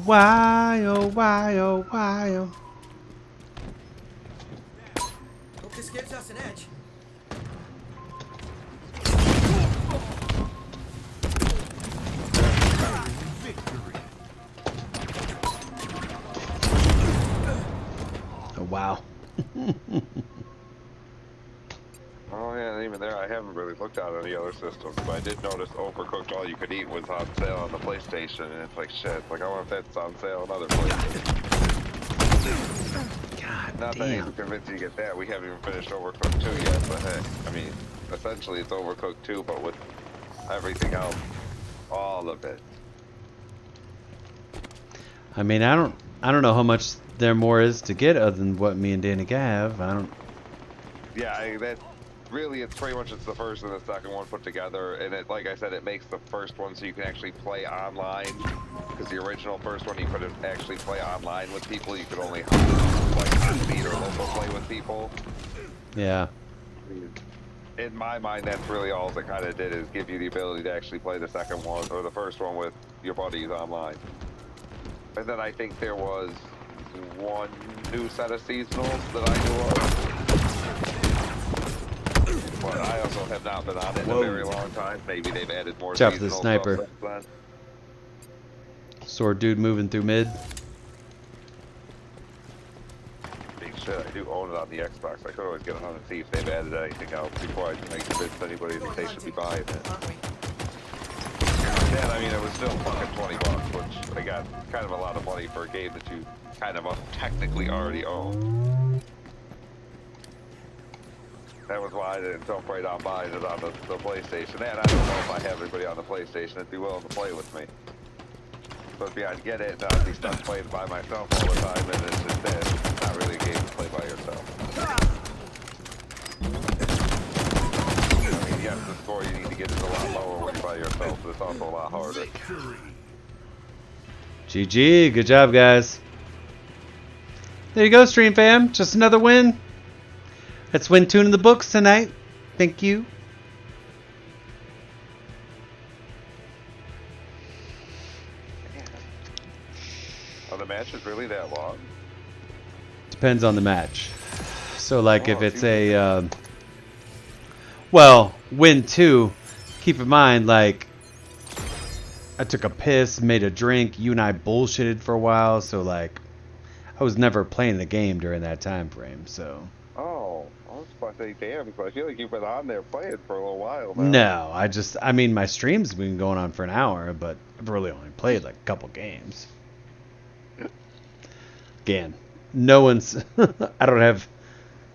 Why, oh, why, oh, why, oh. Hope this gives us an edge. Oh, wow. Oh yeah, and even there, I haven't really looked at any other systems, but I did notice Overcooked All You Could Eat was on sale on the PlayStation, and it's like shit. Like I wonder if that's on sale on other places. God Not that damn. I'm convinced you get that. We haven't even finished Overcooked 2 yet, but hey, I mean, essentially it's Overcooked 2, but with everything else, all of it. I mean, I don't know how much there more is to get other than what me and Danica have. I don't. Yeah, that really, it's pretty much it's the first and the second one put together, and it, like I said, it makes the first one so you can actually play online. Because the original first one, you couldn't actually play online with people. You could only like on speed or local play with people. Yeah. In my mind, that's really all it kind of did, is give you the ability to actually play the second one or the first one with your buddies online. And then I think there was one new set of seasonals that I knew of. But I also have not been on it in a very long time. Maybe they've added more Watch out for the seasonal sniper. stuff since then. Sword dude moving through mid. Big shit, I do own it on the Xbox. I could always get on and see if they've added anything else before I convince anybody that they should be buying it. Aren't we? Yeah, I mean, it was still fucking $20, which I got kind of a lot of money for a game that you kind of technically already own. That was why I didn't jump right on buying it on the PlayStation. And I don't know if I have everybody on the PlayStation that'd be willing to play with me. So if I'd get it, I'd be stuck playing by myself all the time, and it's just that. It's not really a game to play by yourself. I mean, yes, the score you need to get is a lot lower when you're by yourself, but it's also a lot harder. GG. Good job, guys. There you go, stream fam. Just another win. That's win 2 in the books tonight. Thank you. Are the matches really that long? Depends on the match. So, like, if it's a, well, win 2, keep in mind, like, I took a piss, made a drink, you and I bullshitted for a while, so, like, I was never playing the game during that time frame, so. Oh, I was about to say, damn, because I feel like you've been on there playing for a little while now. No, I mean, my streams have been going on for an hour, but I've really only played, like, a couple games. Again, no one's, I don't have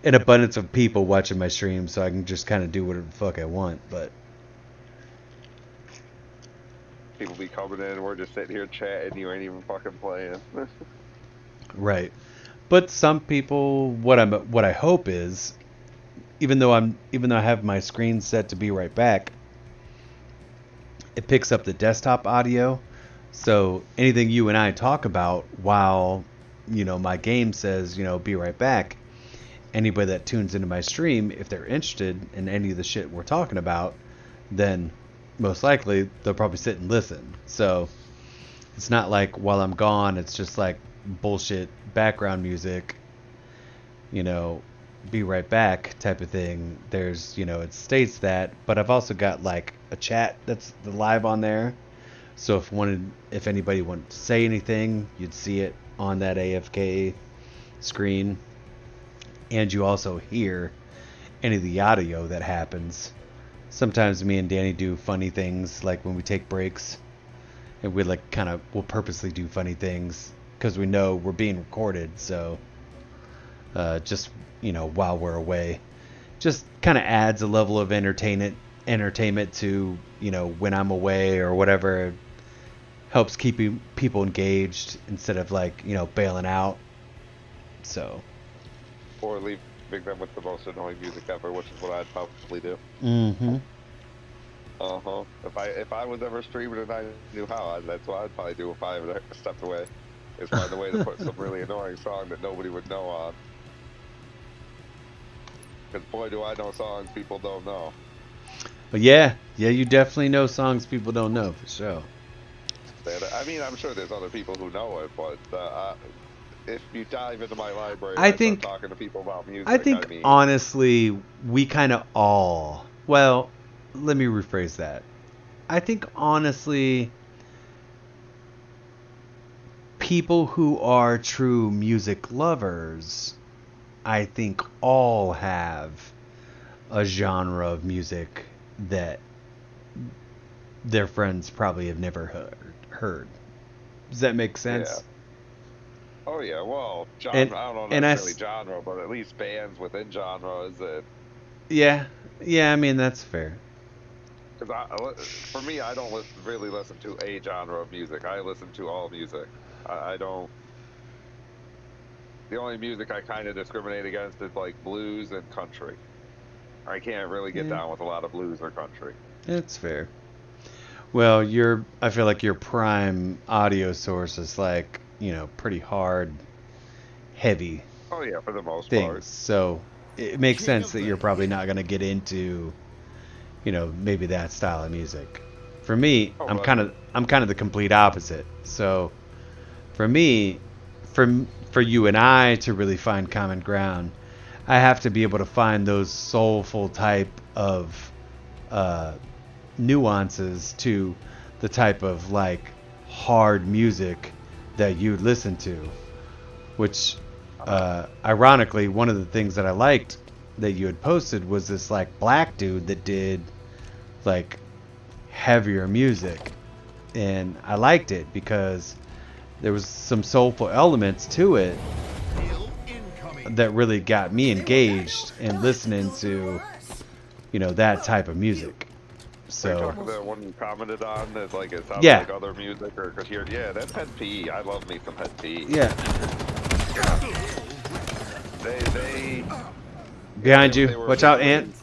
an abundance of people watching my stream, so I can just kind of do whatever the fuck I want, but people be coming in, we're just sitting here chatting, you ain't even fucking playing. Right. But some people, what I hope is, even though I have my screen set to be right back, it picks up the desktop audio. So anything you and I talk about while, my game says, be right back, anybody that tunes into my stream, if they're interested in any of the shit we're talking about, then most likely they'll probably sit and listen. So it's not like while I'm gone, it's just like bullshit background music, be right back type of thing. There's, it states that, but I've also got like a chat that's live on there. So if anybody wanted to say anything, you'd see it on that AFK screen. And you also hear any of the audio that happens. Sometimes me and Danny do funny things, like when we take breaks, and we'll purposely do funny things because we know we're being recorded. So just while we're away, just kind of adds a level of entertainment to when I'm away or whatever. Helps keep people engaged instead of bailing out. So. Or leaving them with the most annoying music ever, which is what I'd probably do. Mm-hmm. Uh-huh. If I was ever streaming and I knew how, that's what I'd probably do if I ever stepped away. Is find a way to put some really annoying song that nobody would know on. Because boy, do I know songs people don't know. But yeah, you definitely know songs people don't know, for sure. I mean, I'm sure there's other people who know it, but if you dive into my library, I start talking to people about music. I think honestly, we kind of all. Well, let me rephrase that. I think honestly, people who are true music lovers, I think all have a genre of music that their friends probably have never heard. Does that make sense? Yeah. Oh yeah, well, genre, I don't know necessarily genre, but at least bands within genres that... Yeah, I mean, that's fair. Because for me, I don't really listen to a genre of music. I listen to all music. I don't... The only music I kind of discriminate against is like blues and country. I can't really get down with a lot of blues or country. That's fair. Well, I feel like your prime audio source is like, pretty hard, heavy. Oh yeah, for the most things. Part. So it makes sense that you're probably not going to get into, maybe that style of music. For me, I'm kind of the complete opposite. So for me, for you and I to really find common ground, I have to be able to find those soulful type of nuances to the type of hard music that you'd listen to, which ironically, one of the things that I liked that you had posted was this black dude that did heavier music, and I liked it because there was some soulful elements to it that really got me engaged in listening to that type of music. So the one you commented on that it sounds like other music, or because that's Head PE. I love me some Head PE. Yeah. They behind you. Watch out, Ant.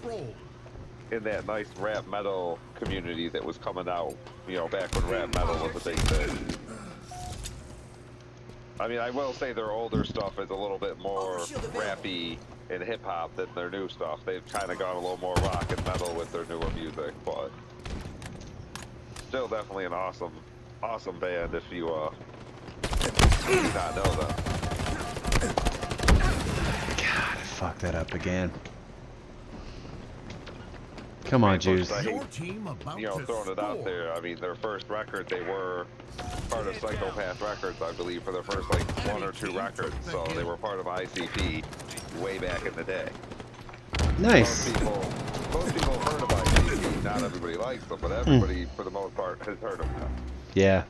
In that nice rap metal community that was coming out, back when rap metal was a big thing. I mean, I will say their older stuff is a little bit more rappy and hip-hop than their new stuff. They've kind of gone a little more rock and metal with their newer music, but still definitely an awesome band if you do not know them. God, I fucked that up again. Come on, Juice. Throwing it out there, I mean, their first record, they were part of Psychopath Records, I believe, for their first, 1 or 2 records. So they were part of ICP way back in the day. Nice. Most people have heard of ICP. Not everybody likes them, but everybody, for the most part, has heard of them. Yeah.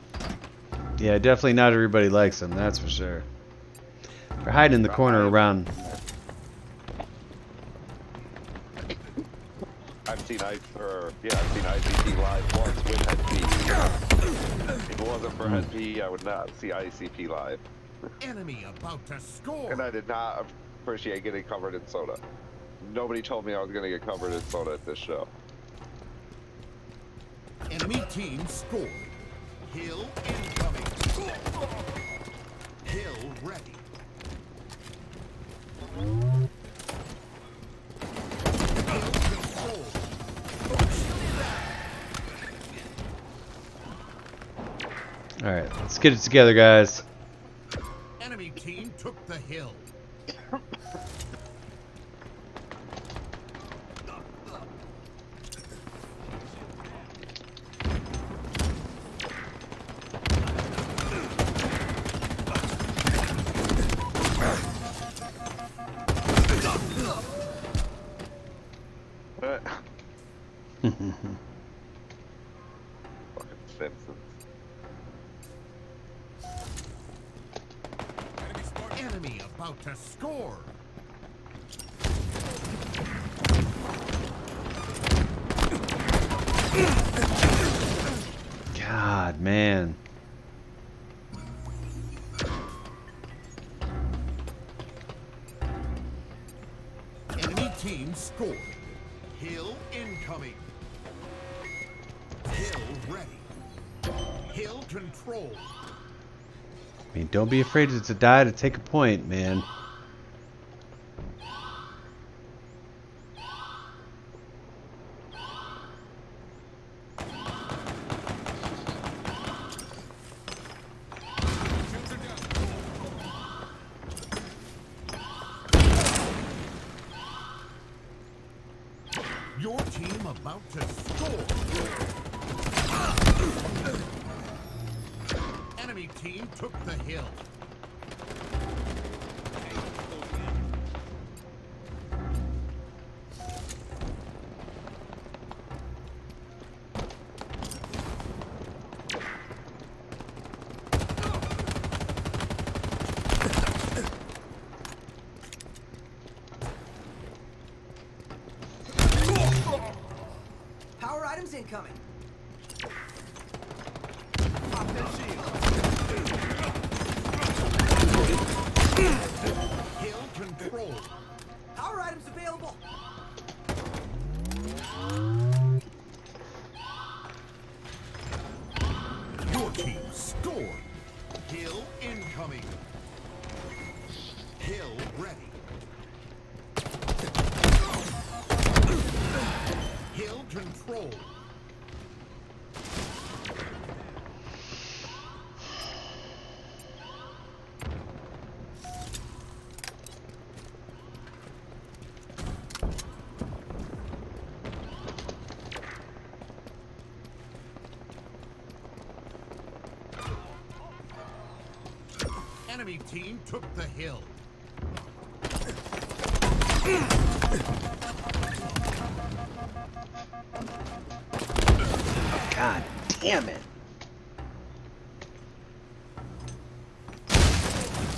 Yeah, definitely not everybody likes them, that's for sure. They're hiding in the corner around... I'm seen I've seen ICP live once with Head P. If it wasn't for Head P, I would not see ICP live. Enemy about to score. And I did not appreciate getting covered in soda. Nobody told me I was gonna get covered in soda at this show. Enemy team scored. Hill incoming. Hill ready. Hill control. All right, let's get it together, guys. Enemy team took the hill. Fucking Simpsons. Enemy about to score. God, man. Enemy team scored. Hill incoming. Hill ready. Hill control. I mean, don't be afraid to die to take a point, man. Your team about to score. Enemy team took the hill. Power items incoming. Hill control. Power items available. Your team scored. Hill incoming. Hill ready. Hill control. Enemy team took the hill. God damn it.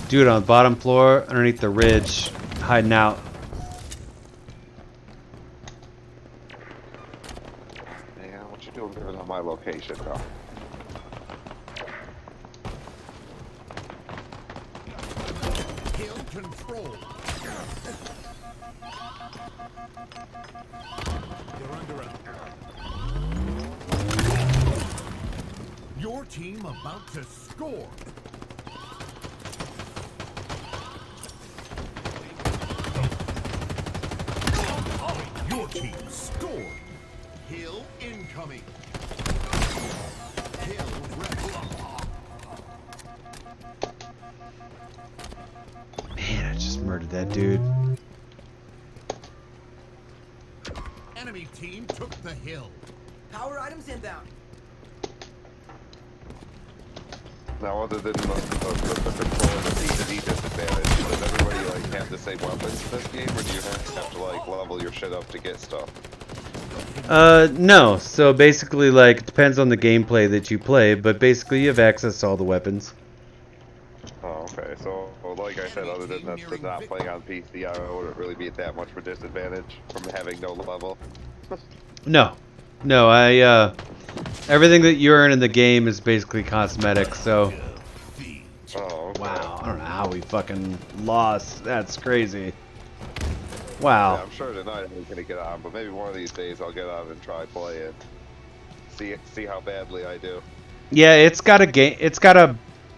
Dude on the bottom floor, underneath the ridge, hiding out. Man, what you doing there on my location, bro? Hill control. You're under up. Your team about to score. Your team scored. Hill incoming. Hill ready. Man, I just murdered that dude. Enemy team took the hill. Power items inbound. Now, other than the control and the D disadvantage, does everybody like have the same weapons in this game, or do you have to like level your shit up to get stuff? No. So basically, like, it depends on the gameplay that you play, but basically you have access to all the weapons. Oh, okay. So like I said, other than the not playing on PC, I wouldn't really be at that much of a disadvantage from having no level. No, no, I everything that you earn in the game is basically cosmetic. So, Oh, okay. wow, I don't know how we fucking lost. That's crazy. Yeah, Wow. I'm sure tonight I'm gonna get on, but maybe one of these days I'll get on and try play it. See how badly I do. Yeah, it's got a game. It's got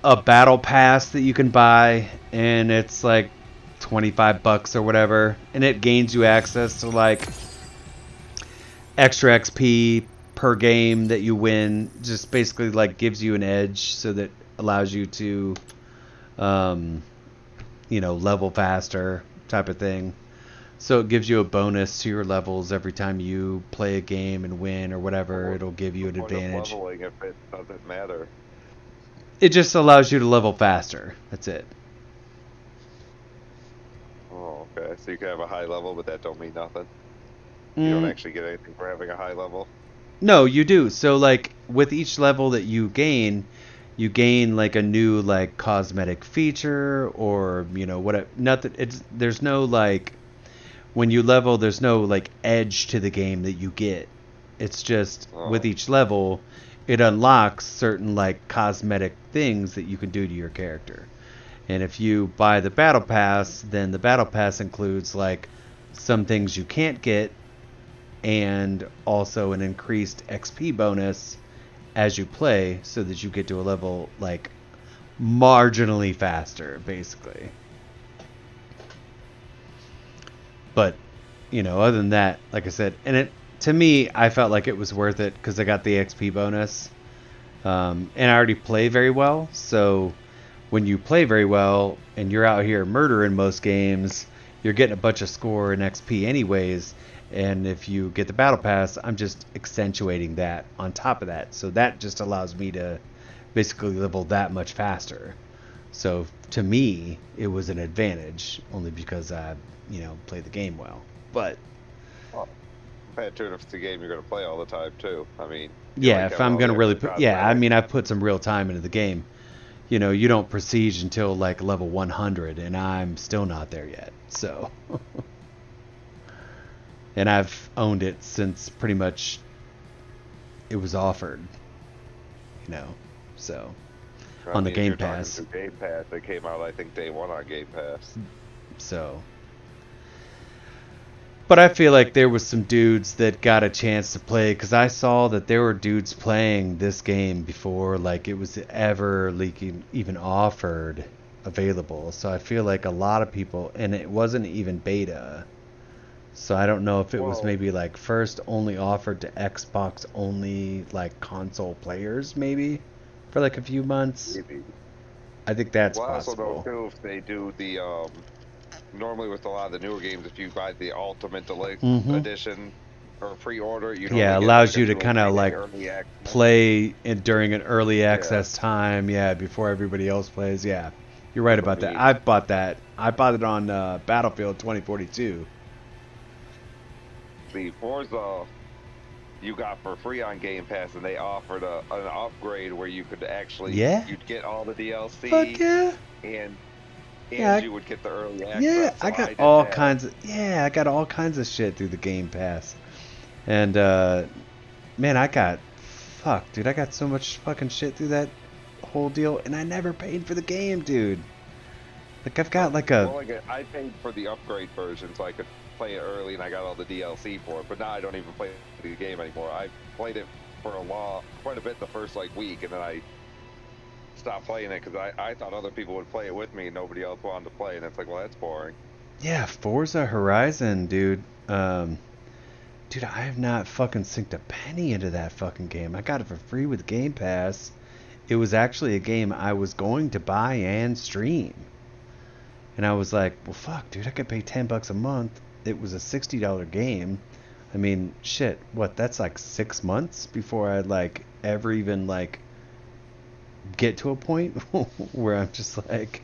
a battle pass that you can buy, and it's like $25 or whatever, and it gains you access to like extra XP per game that you win. Just basically like gives you an edge, so that allows you to, level faster type of thing. So it gives you a bonus to your levels every time you play a game and win or whatever. It'll give you an advantage. Leveling if it doesn't matter. It just allows you to level faster. That's it. Oh, okay. So you can have a high level, but that don't mean nothing. You don't actually get anything for having a high level. No, you do. So like with each level that you gain like a new like cosmetic feature or whatever. Nothing. There's no like when you level. There's no like edge to the game that you get. It's just with each level, it unlocks certain like cosmetic things that you can do to your character. And if you buy the battle pass, then the battle pass includes like some things you can't get and also an increased XP bonus as you play so that you get to a level like marginally faster basically. But other than that, like I said, and to me I felt like it was worth it because I got the XP bonus, and I already play very well. So when you play very well and you're out here murdering most games, you're getting a bunch of score and XP anyways. And if you get the battle pass, I'm just accentuating that on top of that. So that just allows me to basically level that much faster. So to me, it was an advantage only because I, played the game well. But Compared to if it's a game you're going to play all the time too. I mean, yeah, if I'm going to really put, I mean, I've put some real time into the game. You don't prestige until like level 100, and I'm still not there yet. So. And I've owned it since pretty much it was offered, so on the Game Pass. Game Pass, it came out I think day one on Game Pass. So, but I feel like there was some dudes that got a chance to play because I saw that there were dudes playing this game before like it was ever even offered available. So I feel like a lot of people, and it wasn't even beta. So I don't know if it was maybe like first only offered to Xbox only like console players maybe for like a few months. Maybe. I think that's possible. I also know too if they do the normally with a lot of the newer games, if you buy the Ultimate Deluxe edition or pre-order, you allows you to kind of like play during an early access time, before everybody else plays. Yeah, you're right about that. I bought that. I bought it on Battlefield 2042. The Forza you got for free on Game Pass, and they offered an upgrade where you could actually you'd get all the DLC. Fuck yeah. And you would get the early access. Yeah, so I got all kinds of I got all kinds of shit through the Game Pass. And man, I got so much fucking shit through that whole deal, and I never paid for the game, dude. Like I've got like I paid for the upgrade version so I could play it early, and I got all the DLC for it. But now I don't even play the game anymore. I played it for quite a bit the first like week, and then I stopped playing it because I thought other people would play it with me, and nobody else wanted to play. And it's like, well, that's boring. Yeah, Forza Horizon, dude. Dude, I have not fucking synced a penny into that fucking game. I got it for free with Game Pass. It was actually a game I was going to buy and stream. And I was like, well, fuck, dude, I could pay $10 a month. It was a $60 game. I mean, shit, that's like 6 months before I'd like ever even like get to a point where I'm just like,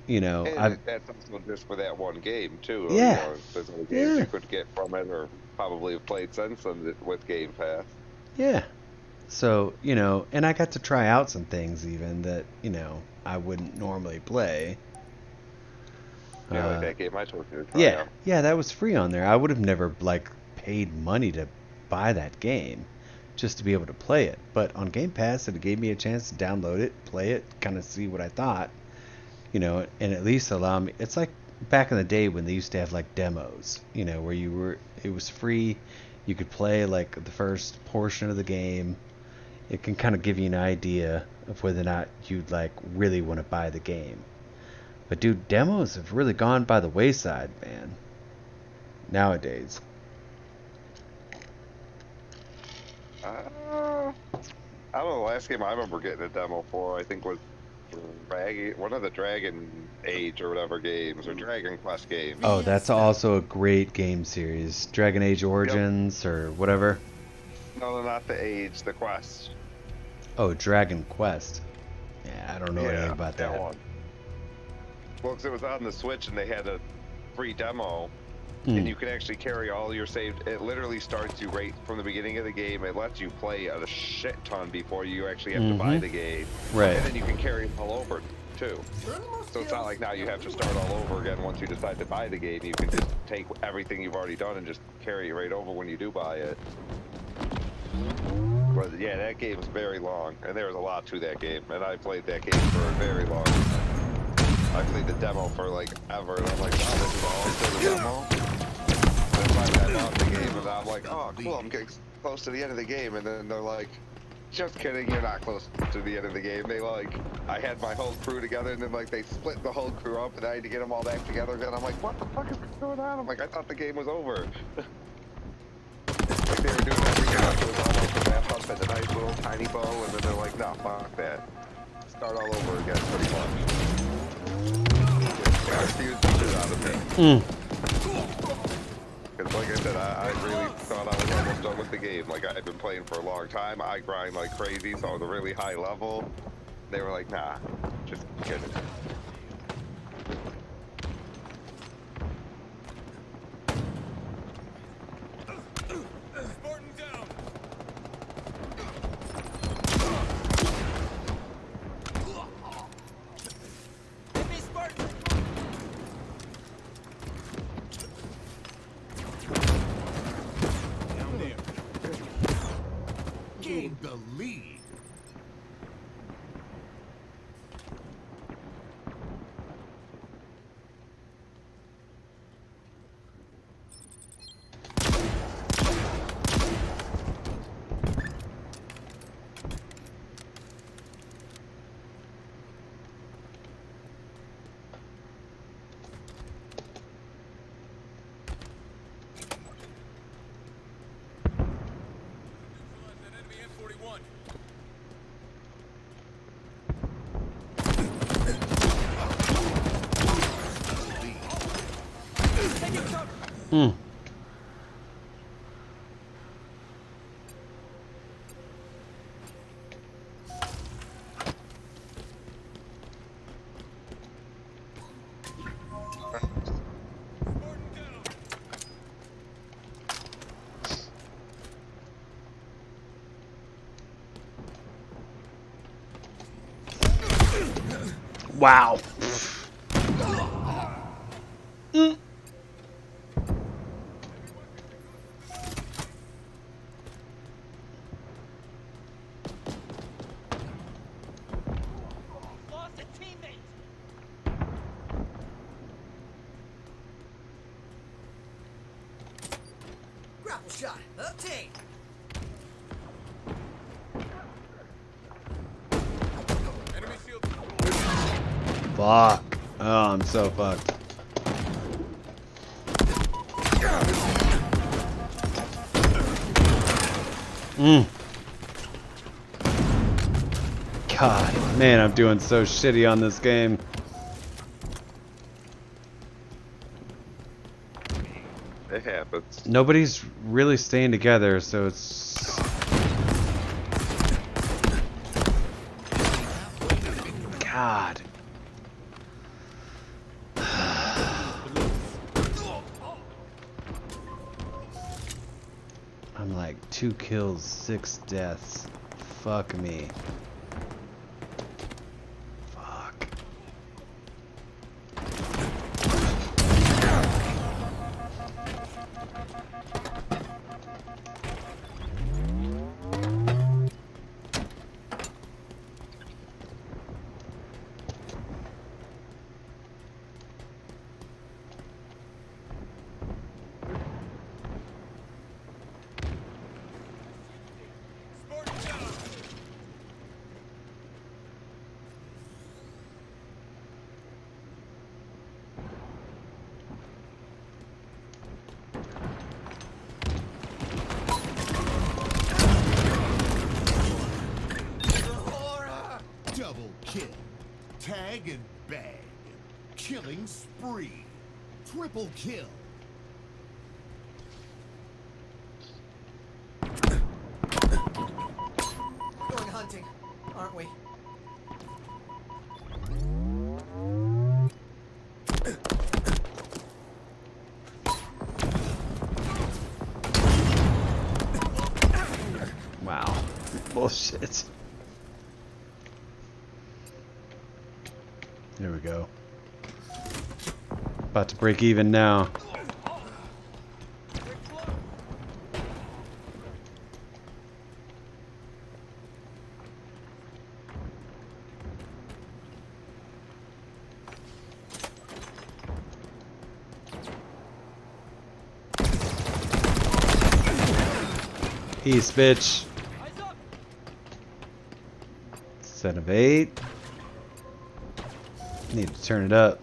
and that's also just for that one game too. Yeah. There's other games you could get from it or probably have played since then with Game Pass. Yeah. So, and I got to try out some things even that, I wouldn't normally play. Yeah, like that game I told you to try Yeah, out. yeah, that was free on there. I would have never paid money to buy that game just to be able to play it. But on Game Pass, it gave me a chance to download it, play it, kind of see what I thought, and at least allow me. It's like back in the day when they used to have demos, where it was free, you could play the first portion of the game. It can kind of give you an idea of whether or not you'd really want to buy the game. But dude, demos have really gone by the wayside, man. Nowadays. I don't know. The last game I remember getting a demo for, I think, was one of the Dragon Age or whatever games, or Dragon Quest games. Oh, that's also a great game series. Dragon Age Origins or whatever. No, not the Age, the Quest. Oh, Dragon Quest. Yeah, I don't know anything about that. One. Well, because it was on the Switch and they had a free demo, and you can actually carry all your saved. It literally starts you right from the beginning of the game. It lets you play a shit ton before you actually have to buy the game. Right. And then you can carry it all over too. So it's not like now you have to start all over again once you decide to buy the game. You can just take everything you've already done and just carry it right over when you do buy it. But yeah, that game is very long, and there was a lot to that game, and I played that game for a very long time. I played the demo for ever, and I'm like, wow, this is all still the demo? And finally I bought the game, and I'm like, oh, cool, I'm getting close to the end of the game, and then they're like, just kidding, you're not close to the end of the game. They I had my whole crew together, and then they split the whole crew up, and I had to get them all back together again. I'm like, what the fuck is going on? I'm like, I thought the game was over. They were doing everything it was almost a wrap up at a nice little tiny bow, and then they're like, no, fuck that. Start all over again, pretty much. Confused the shit out of me. Because like I said, I really thought I was almost done with the game. I've been playing for a long time. I grind like crazy, so I was a really high level. They were like, nah, just get it. Spartan down. Enemy Spartan. Down there. Game. The lead. Wow. Lost a teammate. Grapple shot. Obtained. Enemy shield. Fuck. Oh, I'm so fucked. God, man, I'm doing so shitty on this game. It happens. Nobody's really staying together, so it's... God. I'm 2 kills, 6 deaths. Fuck me. Fuck. Double kill. Tag and bag. Killing spree. Triple kill. Going hunting, aren't we? Wow. Bullshit. There we go. About to break even now. Peace, bitch. Set of 8. Need to turn it up.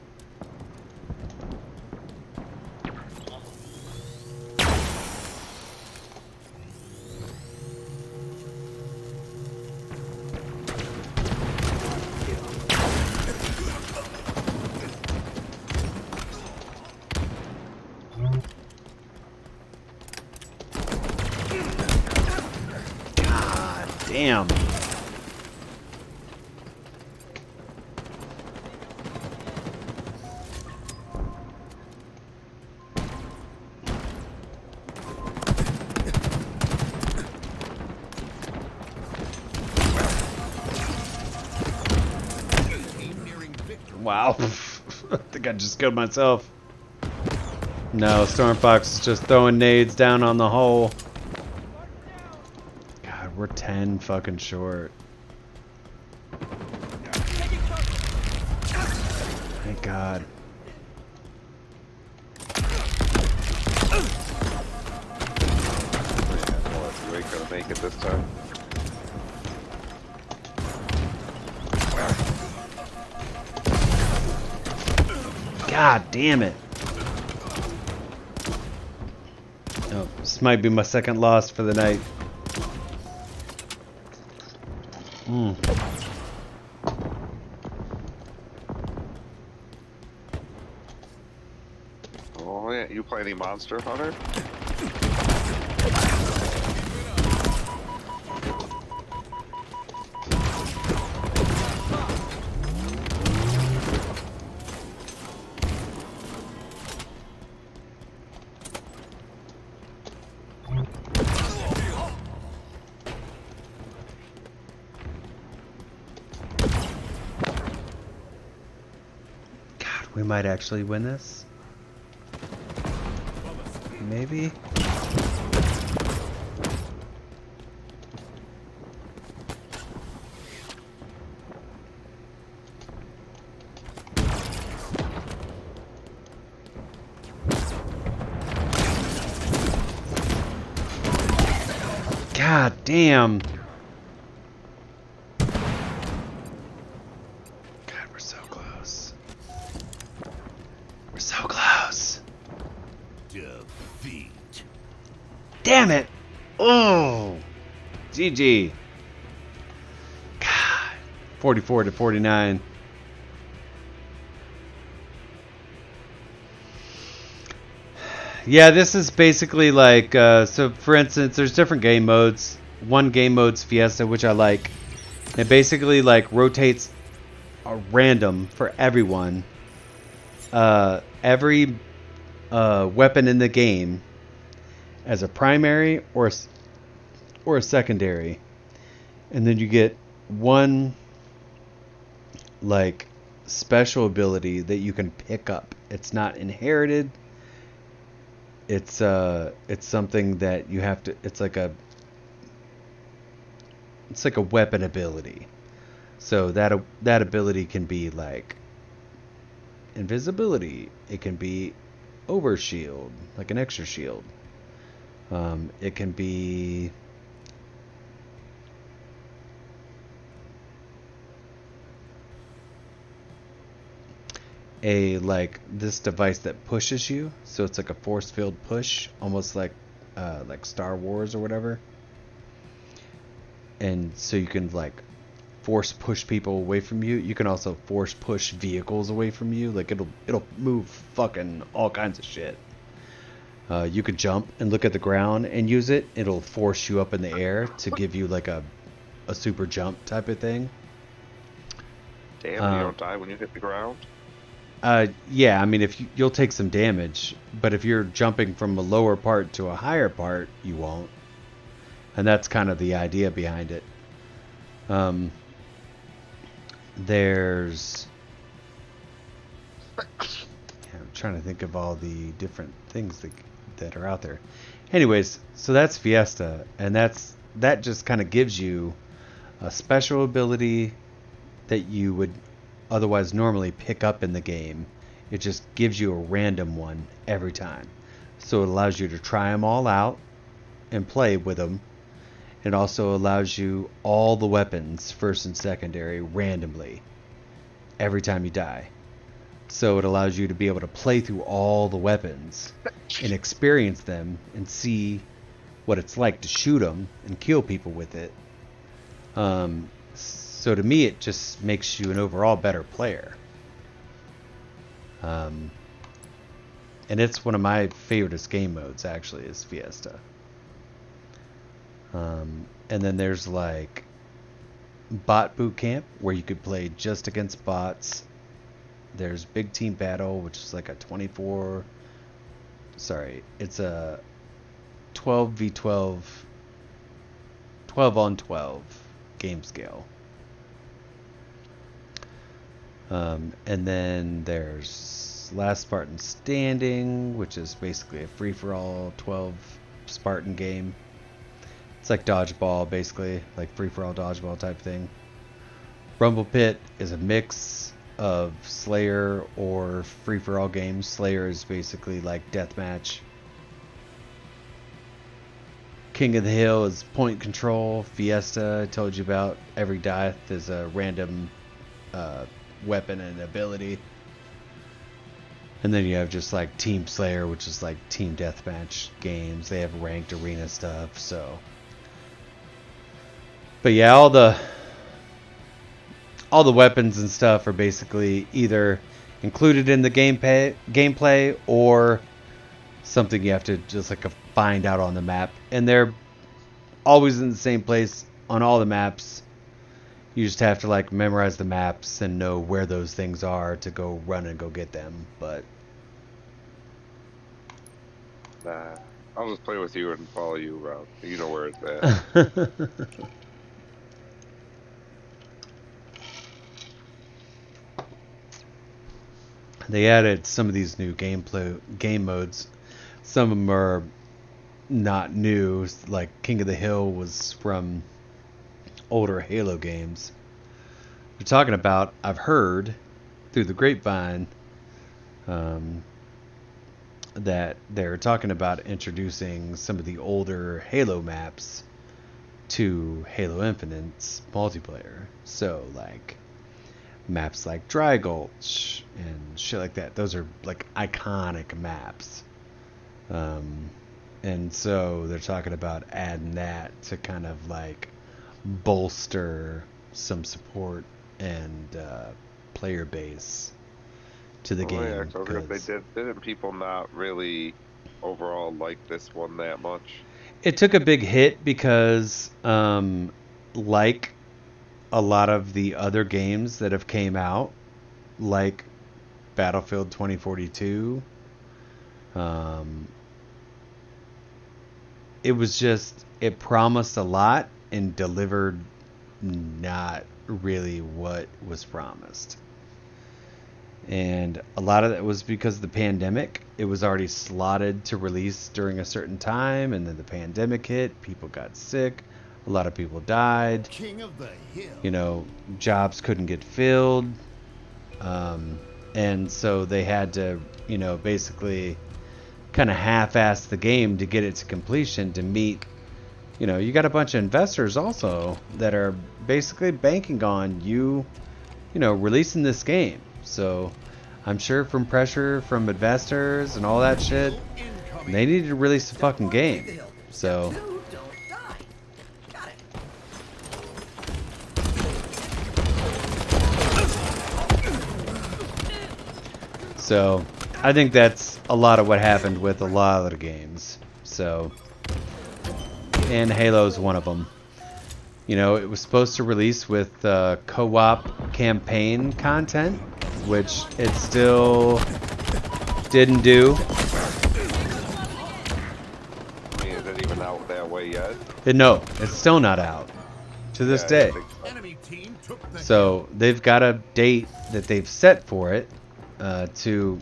God damn. Wow. I think I just killed myself. No, Stormfox is just throwing nades down on the hole. God, we're 10 fucking short. Thank God. We ain't gonna make it this time. God damn it. Oh, this might be my second loss for the night. Oh yeah, you play any Monster Hunter? We might actually win this. Maybe. God damn. God, we're so close. We're so close. Defeat. Damn it. Oh. GG. God. 44 to 49. Yeah, this is basically like, so for instance, there's different game modes. One game mode's Fiesta, which I like. It basically like rotates a random for everyone. Every weapon in the game as a primary or a secondary. And then you get one like special ability that you can pick up. It's not inherited. It's something that you have to. It's like a weapon ability. So that ability can be like invisibility. It can be overshield, like an extra shield. It can be a like this device that pushes you, so it's like a force field push, almost like Star Wars or whatever. And so you can like force push people away from you. You can also force push vehicles away from you. Like it'll move fucking all kinds of shit. You could jump and look at the ground and use it. It'll force you up in the air to give you like a super jump type of thing. Damn, you don't die when you hit the ground? Yeah, I mean, you'll take some damage, but if you're jumping from a lower part to a higher part, you won't. And that's kind of the idea behind it. There's... Yeah, I'm trying to think of all the different things that are out there. Anyways, so that's Fiesta, and that just kind of gives you a special ability that you would otherwise normally pick up in the game. It just gives you a random one every time. So it allows you to try them all out and play with them. It also allows you all the weapons, first and secondary, randomly every time you die. So it allows you to be able to play through all the weapons and experience them and see what it's like to shoot them and kill people with it. So to me, it just makes you an overall better player. And it's one of my favoriteest game modes, actually, is Fiesta. And then there's like Bot Boot Camp, where you could play just against bots. There's Big Team Battle, which is like a 12v12, 12 on 12 game scale. And then there's Last Spartan Standing, which is basically a free-for-all 12 Spartan game. It's like dodgeball, basically, like free-for-all dodgeball type thing. Rumble Pit is a mix of Slayer or free-for-all games. Slayer is basically like deathmatch. King of the Hill is point control. Fiesta, I told you about. Every death is a random weapon and ability. And then you have just like Team Slayer, which is like team deathmatch games. They have ranked arena stuff, so. But yeah, all the weapons and stuff are basically either included in the gameplay or something you have to just like find out on the map. And they're always in the same place on all the maps. You just have to like memorize the maps and know where those things are to go run and go get them. But nah, I'll just play with you and follow you around. You know where it's at. They added some of these new game modes. Some of them are not new, like King of the Hill was from older Halo games. We're talking about, I've heard through the grapevine that they're talking about introducing some of the older Halo maps to Halo Infinite's multiplayer. So like maps like Dry Gulch and shit like that. Those are like iconic maps. And so they're talking about adding that to kind of like bolster some support and player base to the game. Yeah, so if they didn't people not really overall like this one that much? It took a big hit because like a lot of the other games that have came out, like Battlefield 2042, it was just, it promised a lot and delivered not really what was promised. And a lot of that was because of the pandemic. It was already slotted to release during a certain time, and then the pandemic hit. People got sick. A lot of people died. King of the hill. You know, jobs couldn't get filled. And so they had to, you know, basically kind of half-ass the game to get it to completion to meet, you know, you got a bunch of investors also that are basically banking on you know, releasing this game. So I'm sure from pressure from investors and all that shit, they needed to release the fucking game. So So I think that's a lot of what happened with a lot of the games. So, and Halo's one of them. You know, it was supposed to release with co-op campaign content, which it still didn't do. I mean, is it even out that way yet? No, it's still not out to this day. Enemy team took the So they've got a date that they've set for it to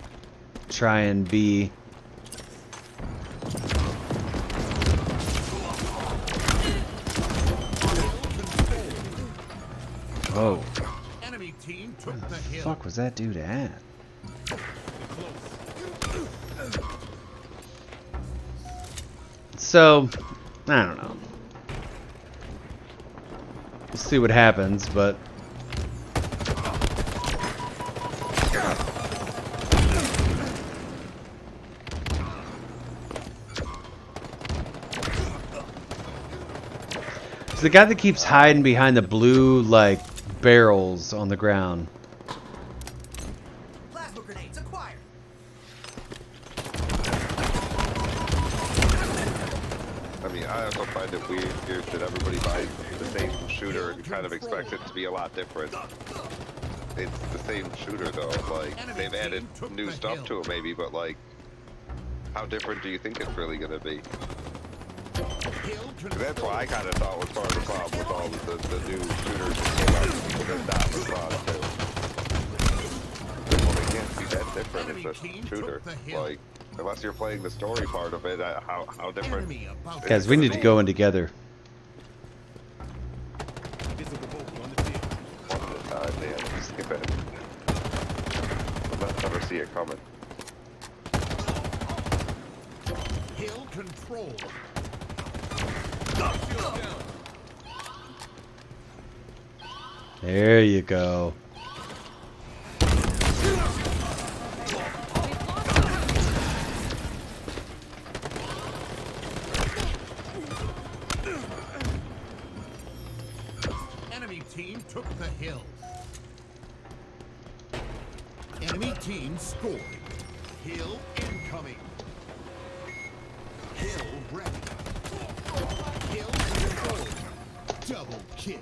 try and be Oh. enemy team took Where the the hill. fuck was that dude at? So, I don't know. We'll see what happens, but it's the guy that keeps hiding behind the blue, like, barrels on the ground. Plasma grenades acquired. I mean, I also find it weird that everybody buys the same shooter and kind of expects it to be a lot different. It's the same shooter though. Like, they've added new stuff to it maybe, but like, how different do you think it's really gonna be? That's why I kind of thought was part of the problem with all of the new shooters that came out. People did not respond to. Well, they can't be that different. It's a shooter. Like, unless you're playing the story part of it, how different? Enemy about Guys, we need to go in together. One at a time, man. Skip it. I'll never see it coming. hill control. There you go. Enemy team took the hill. Enemy team scored. Hill incoming. Hill ready. Hill control. Double kill.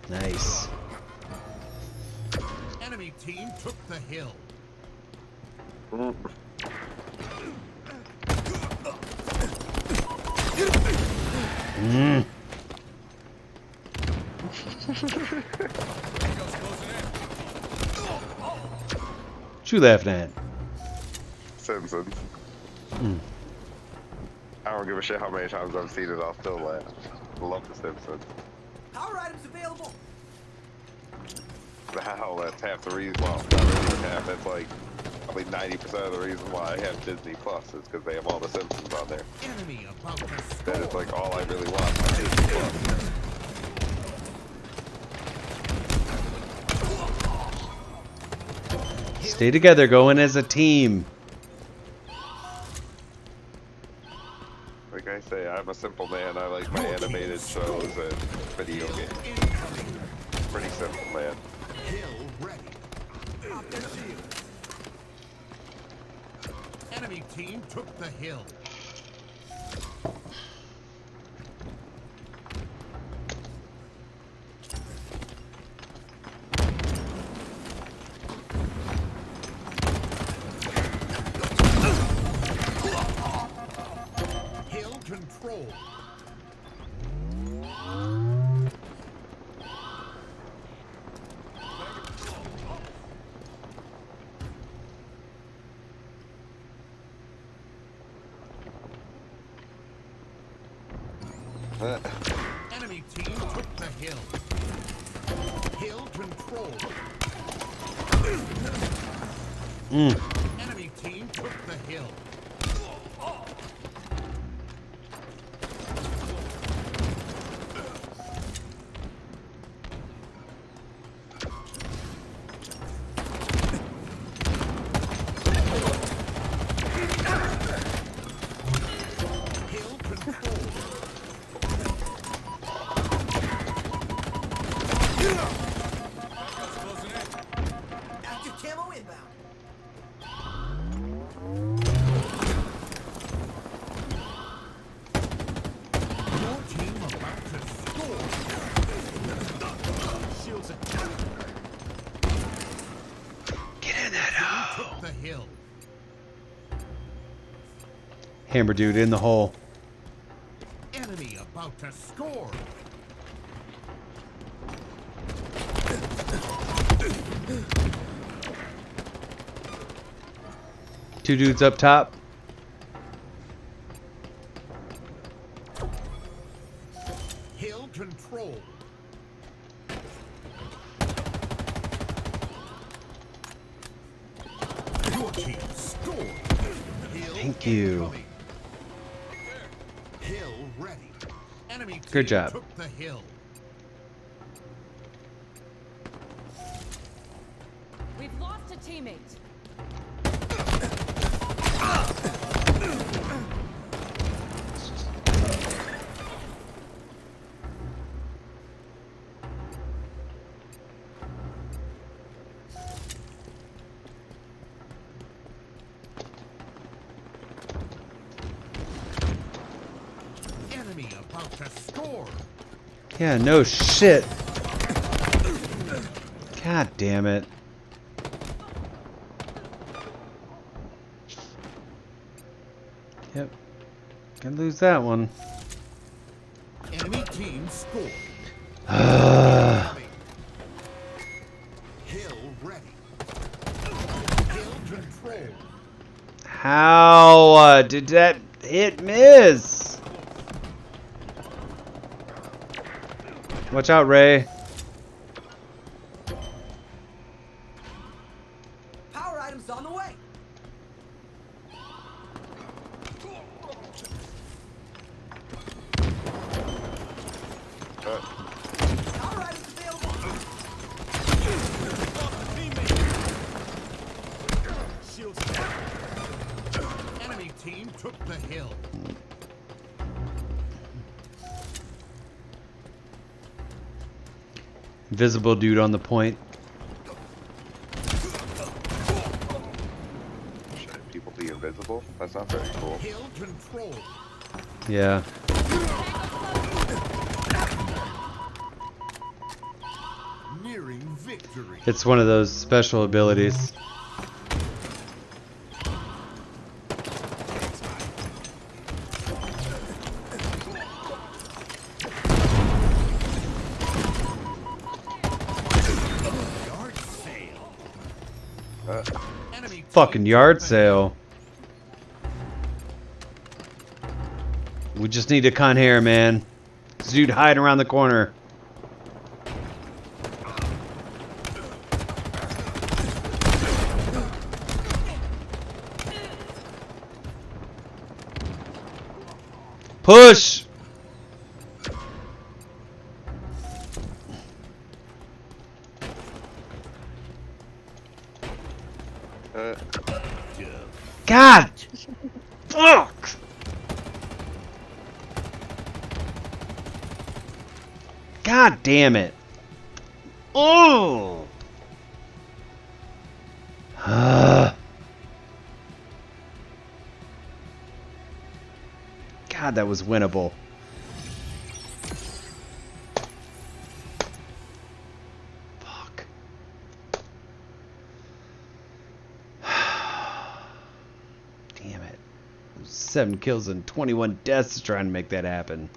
Nice. Enemy team took the hill. What you laughing at? Simpsons. I don't give a shit how many times I've seen it, I'll still laugh. I love The Simpsons. Power items available. Hell, that's half the reason. Well, not really half. That's like probably 90% of the reason why I have Disney Plus is because they have all The Simpsons on there. Enemy about to That is score. like all I really want on Disney Plus. Stay together, go in as a team. Like I say, I'm a simple man. I like my animated shows and video games. Pretty simple, man. Hill ready. Pop their shields. Enemy team took the hill. Hill control. Enemy team took the hill. Hill control. Enemy team took the hill. Hill control. Active camo inbound. Your team about to score. Shields attack. Get in that hole. Took the hill. Hammer dude in the hole. Enemy about to score. Two dudes up top. Hill control. Your team scored. Hill Thank you. incoming. Hill ready. Enemy team Good job. took the hill. We've lost a teammate. Enemy about to score. Yeah, no shit. God damn it. Yep. Gonna lose that one. Enemy team scored. Ah. Hill ready. Hill control. How did that hit miss? Watch out, Ray. Power items on the way. Power items available. Shields down. Enemy team took the hill. Invisible dude on the point. Should people be invisible? That's not very cool. Hill control. Yeah. Nearing victory. It's one of those special abilities. Yard sale. Enemy team Fucking yard took the hill. sale. We just need to con hair, man. This dude hiding around the corner. Push! God! Fuck! God damn it! Oh! God, that was winnable. Fuck. Damn it. 7 kills and 21 deaths trying to make that happen.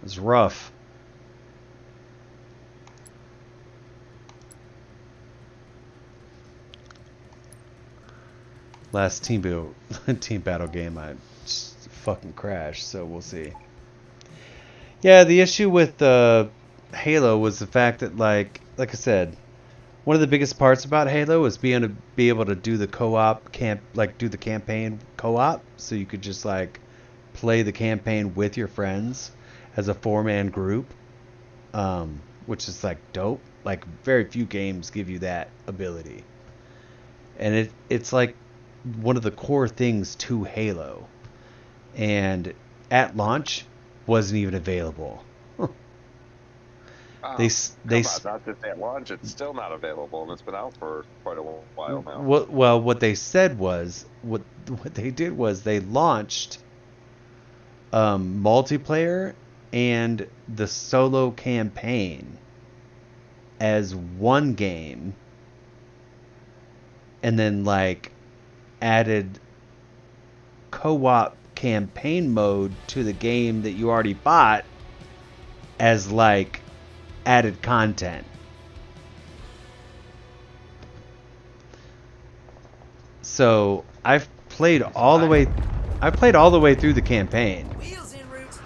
It was rough. Last team battle game, I just fucking crashed, so we'll see. Yeah, the issue with Halo was the fact that, like I said, one of the biggest parts about Halo is being to be able to do the co-op do the campaign co-op, so you could just like play the campaign with your friends as a 4-man group, which is like dope. Like very few games give you that ability, and it's like one of the core things to Halo, and at launch wasn't even available. Not just at launch, it's still not available, and it's been out for quite a while now. Well, what they said was what they did was they launched multiplayer and the solo campaign as one game, and then like added co-op campaign mode to the game that you already bought as like added content. So I've played all the way through the campaign. Wheels en route.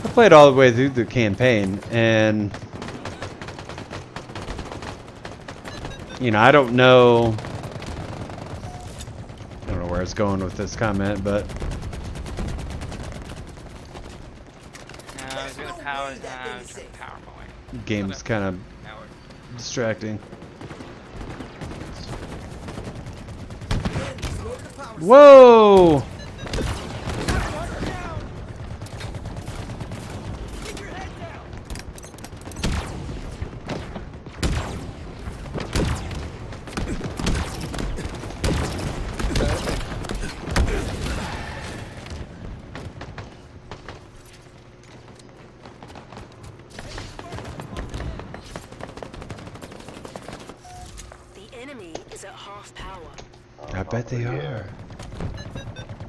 I played all the way through the campaign, and you know, I don't know where it's going with this comment, but I was gonna power away. game's kind of distracting. Whoa! I bet they are.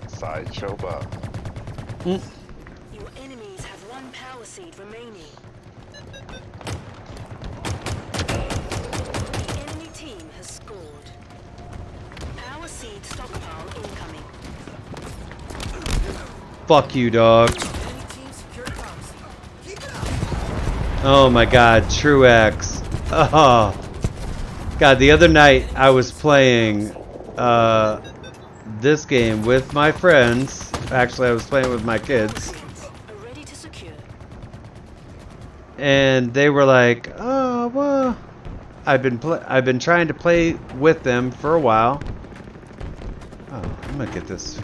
Sideshow buff. Your enemies have 1 power seed remaining. The enemy team has scored. Power seed stockpile incoming. Fuck you, dog. Enemy team secured power seed. Keep it up. Oh my god, Truex. Oh. God, the other night I was playing this game with my friends. Actually, I was playing with my kids. Are ready to secure. And they were like, "Oh, well, I've been trying to play with them for a while." Oh, I'm gonna get this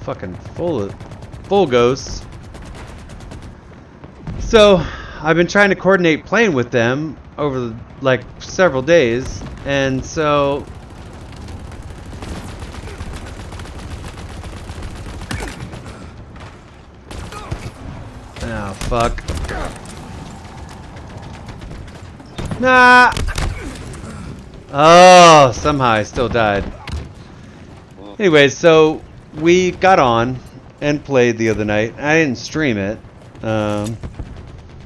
fucking full ghosts. So, I've been trying to coordinate playing with them over like several days, and so oh fuck. Nah. Oh, somehow I still died. Anyways, so we got on and played the other night. I didn't stream it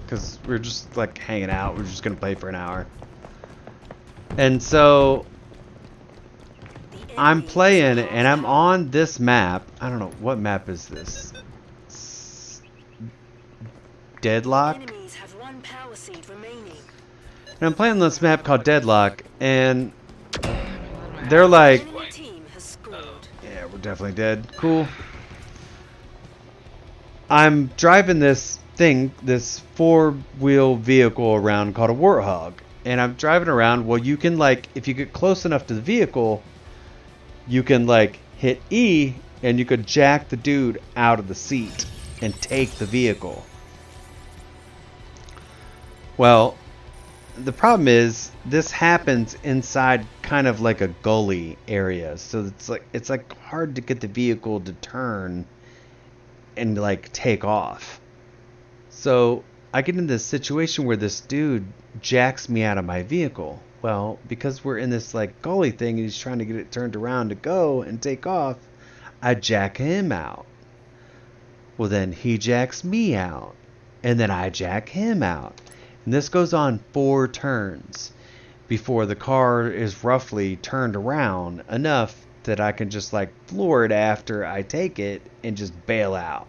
because we were just like hanging out. We were just gonna play for an hour. And so I'm playing and I'm on this map. I don't know, what map is this? Deadlock? Enemies have 1 power seed remaining. And I'm playing this map called Deadlock, and they're like, Enemy team has scored. Yeah, we're definitely dead. Cool. I'm driving this thing, this four-wheel vehicle around called a Warthog. And I'm driving around. Well, you can, like, if you get close enough to the vehicle, you can, like, hit E, and you could jack the dude out of the seat and take the vehicle. Well, the problem is this happens inside kind of like a gully area, so it's like hard to get the vehicle to turn and like take off. So I get in this situation where this dude jacks me out of my vehicle. Well, because we're in this like gully thing and he's trying to get it turned around to go and take off, I jack him out. Well, then he jacks me out, and then I jack him out. And this goes on 4 turns before the car is roughly turned around enough that I can just like floor it after I take it and just bail out.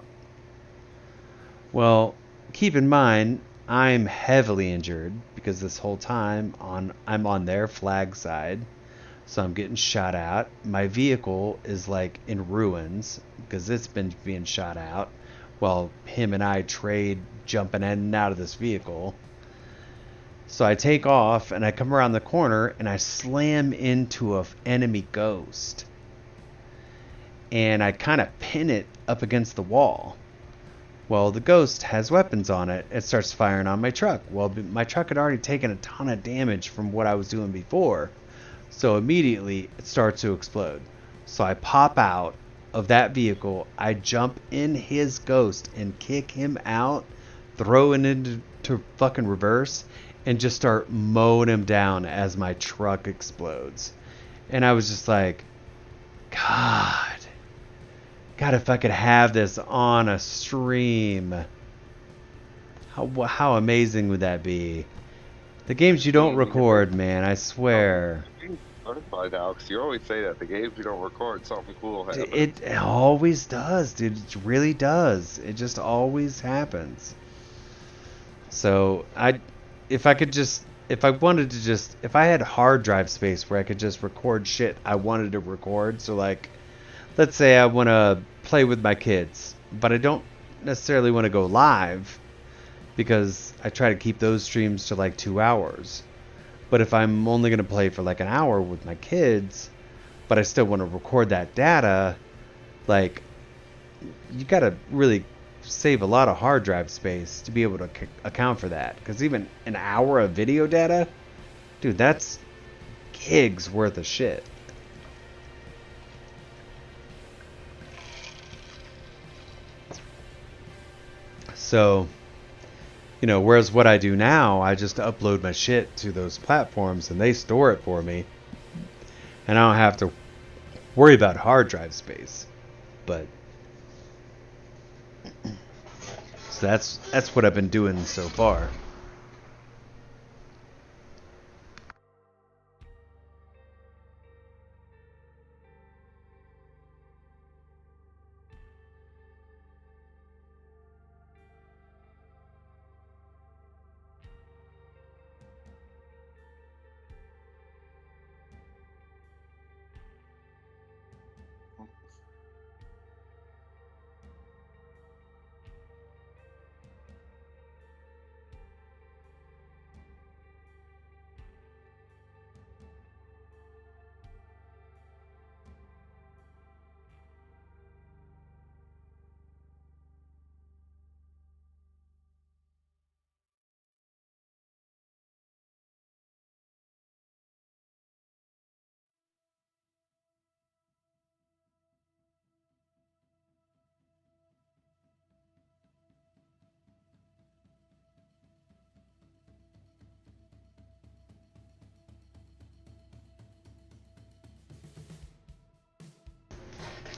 Well, keep in mind, I'm heavily injured because this whole time I'm on their flag side. So I'm getting shot at. My vehicle is like in ruins because it's been being shot out while him and I trade jumping in and out of this vehicle. So I take off and I come around the corner and I slam into an enemy ghost. And I kind of pin it up against the wall. Well, the ghost has weapons on it. It starts firing on my truck. Well, my truck had already taken a ton of damage from what I was doing before. So immediately it starts to explode. So I pop out of that vehicle. I jump in his ghost and kick him out, throw it into fucking reverse, and just start mowing him down as my truck explodes. And I was just like, God, if I could have this on a stream. How amazing would that be? The games you don't record, man, I swear. By now, because you always say that the games you don't record, something cool happens. It always does, dude. It really does. It just always happens. So if I had hard drive space where I could just record shit I wanted to record. So like, let's say I want to play with my kids, but I don't necessarily want to go live because I try to keep those streams to like 2 hours. But if I'm only going to play for like an hour with my kids, but I still want to record that data, like, you got to really save a lot of hard drive space to be able to account for that. Because even an hour of video data, dude, that's gigs worth of shit. So, you know, whereas what I do now, I just upload my shit to those platforms and they store it for me. And I don't have to worry about hard drive space. But so that's what I've been doing so far.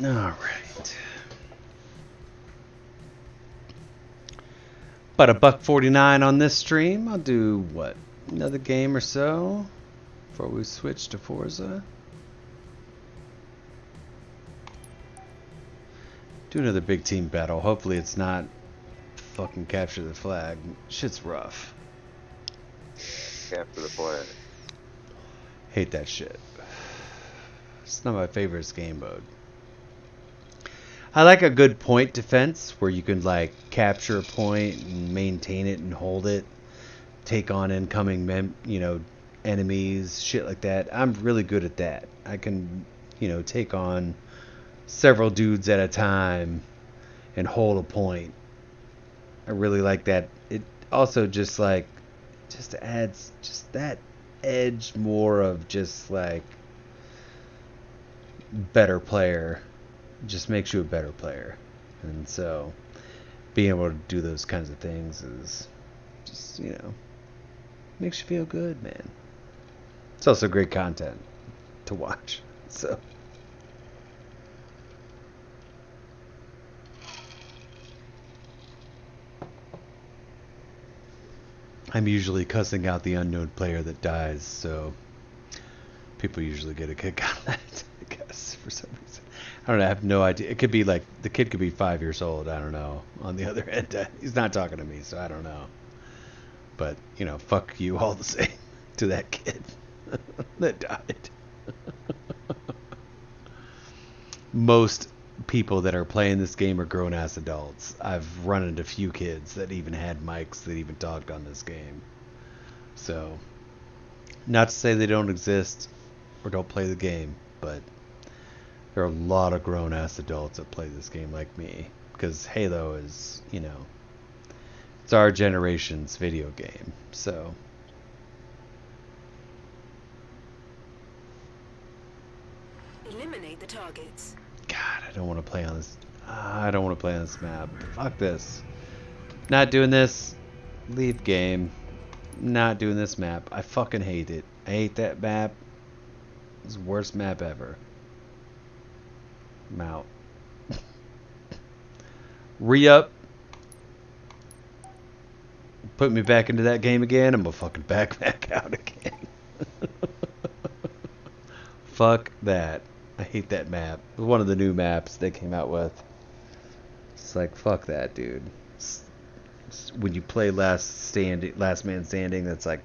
All right. About $1.49 on this stream. I'll do what? Another game or so before we switch to Forza. Do another big team battle. Hopefully it's not fucking capture the flag. Shit's rough. Capture the flag. Hate that shit. It's not my favorite game mode. I like a good point defense where you can like capture a point and maintain it and hold it, take on incoming enemies, shit like that. I'm really good at that. I can, take on several dudes at a time and hold a point. I really like that. It also just adds just that edge more of just like better player. Just makes you a better player. And so being able to do those kinds of things is just, makes you feel good, man. It's also great content to watch. So I'm usually cussing out the unknown player that dies, so people usually get a kick out of that, I guess, for some reason. I don't know, I have no idea. It could be like, the kid could be 5 years old, I don't know. On the other end, he's not talking to me, so I don't know. But, fuck you all the same to that kid that died. Most people that are playing this game are grown-ass adults. I've run into few kids that even had mics that even talked on this game. So, not to say they don't exist or don't play the game, but there are a lot of grown-ass adults that play this game like me. Because Halo is, it's our generation's video game. So Eliminate the targets. God, I don't want to play on this. I don't want to play on this map. Fuck this. Not doing this. Leave game. Not doing this map. I fucking hate it. I hate that map. It's the worst map ever. I'm out. Re-up. Put me back into that game again. I'm gonna fucking back out again. Fuck that. I hate that map. It was one of the new maps they came out with. It's like, fuck that, dude. When you play Last Man Standing, that's like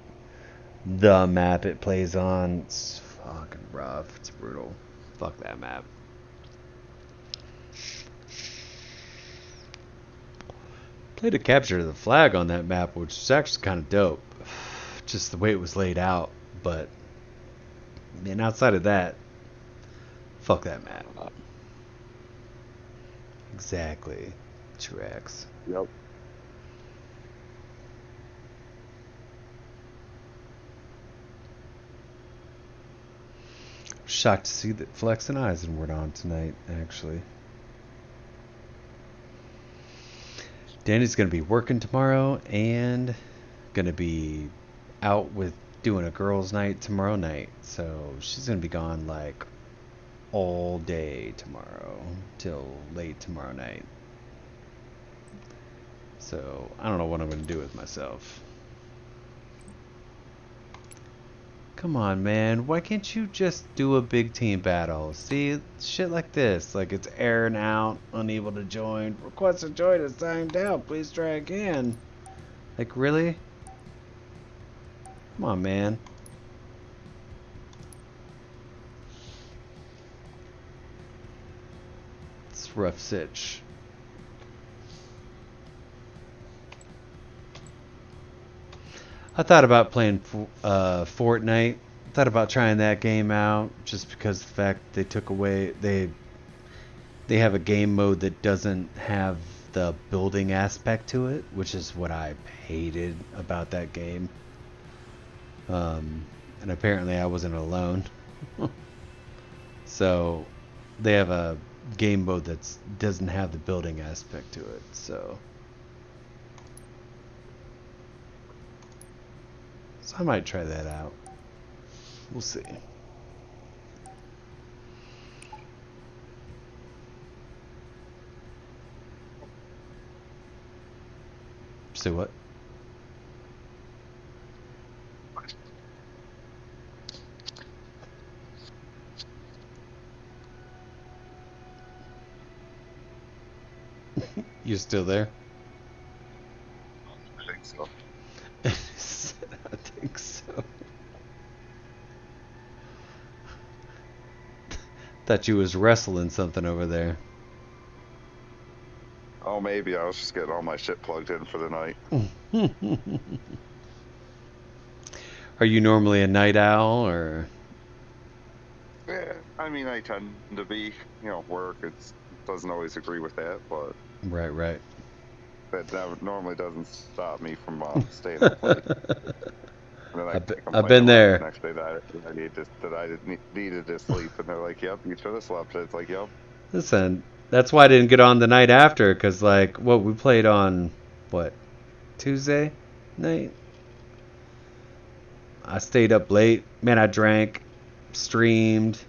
the map it plays on. It's fucking rough. It's brutal. Fuck that map. Played a capture of the flag on that map, which is actually kind of dope. Just the way it was laid out. But, man, outside of that, fuck that map. Exactly. T-Rex. Yep. Shocked to see that Flex and Eisen weren't on tonight, actually. Danny's going to be working tomorrow and going to be out with doing a girls' night tomorrow night. So she's going to be gone like all day tomorrow till late tomorrow night. So I don't know what I'm going to do with myself. Come on, man. Why can't you just do a big team battle? See, shit like this. Like, it's airing out, unable to join. Request to join is timed out. Please try again. Like, really? Come on, man. It's rough sitch. I thought about playing Fortnite. I thought about trying that game out just because of the fact they took away they have a game mode that doesn't have the building aspect to it, which is what I hated about that game. And apparently I wasn't alone. So they have a game mode that doesn't have the building aspect to it. So I might try that out. We'll see. Say what? You still there? I think so. I think so. Thought you was wrestling something over there. Oh, maybe I was just getting all my shit plugged in for the night. Are you normally a night owl or? Yeah, I mean, I tend to be, work. It doesn't always agree with that, but Right. that normally doesn't stop me from staying up late. And then I I've complain been about it there. the next day that I needed to sleep, and they're like, "Yep, you should have slept." It's like, "Yep." Listen, that's why I didn't get on the night after, because, like, what we played on, Tuesday night? I stayed up late. Man, I drank, streamed,